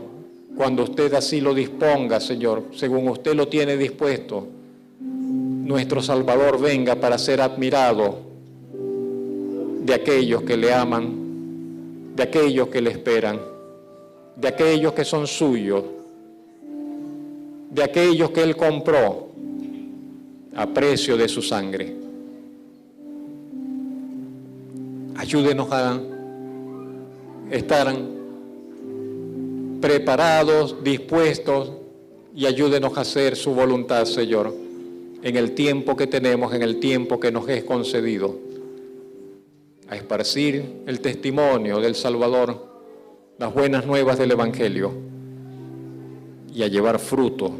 cuando usted así lo disponga, Señor, según usted lo tiene dispuesto, nuestro Salvador venga para ser admirado de aquellos que le aman, de aquellos que le esperan, de aquellos que son suyos, de aquellos que Él compró a precio de su sangre. Ayúdenos a estar preparados, dispuestos, y ayúdenos a hacer su voluntad, Señor, en el tiempo que tenemos, en el tiempo que nos es concedido, a esparcir el testimonio del Salvador las buenas nuevas del Evangelio y a llevar fruto,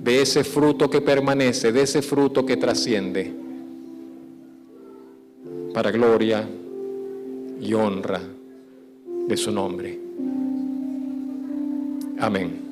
de ese fruto que permanece, de ese fruto que trasciende, para gloria y honra de su nombre. Amén.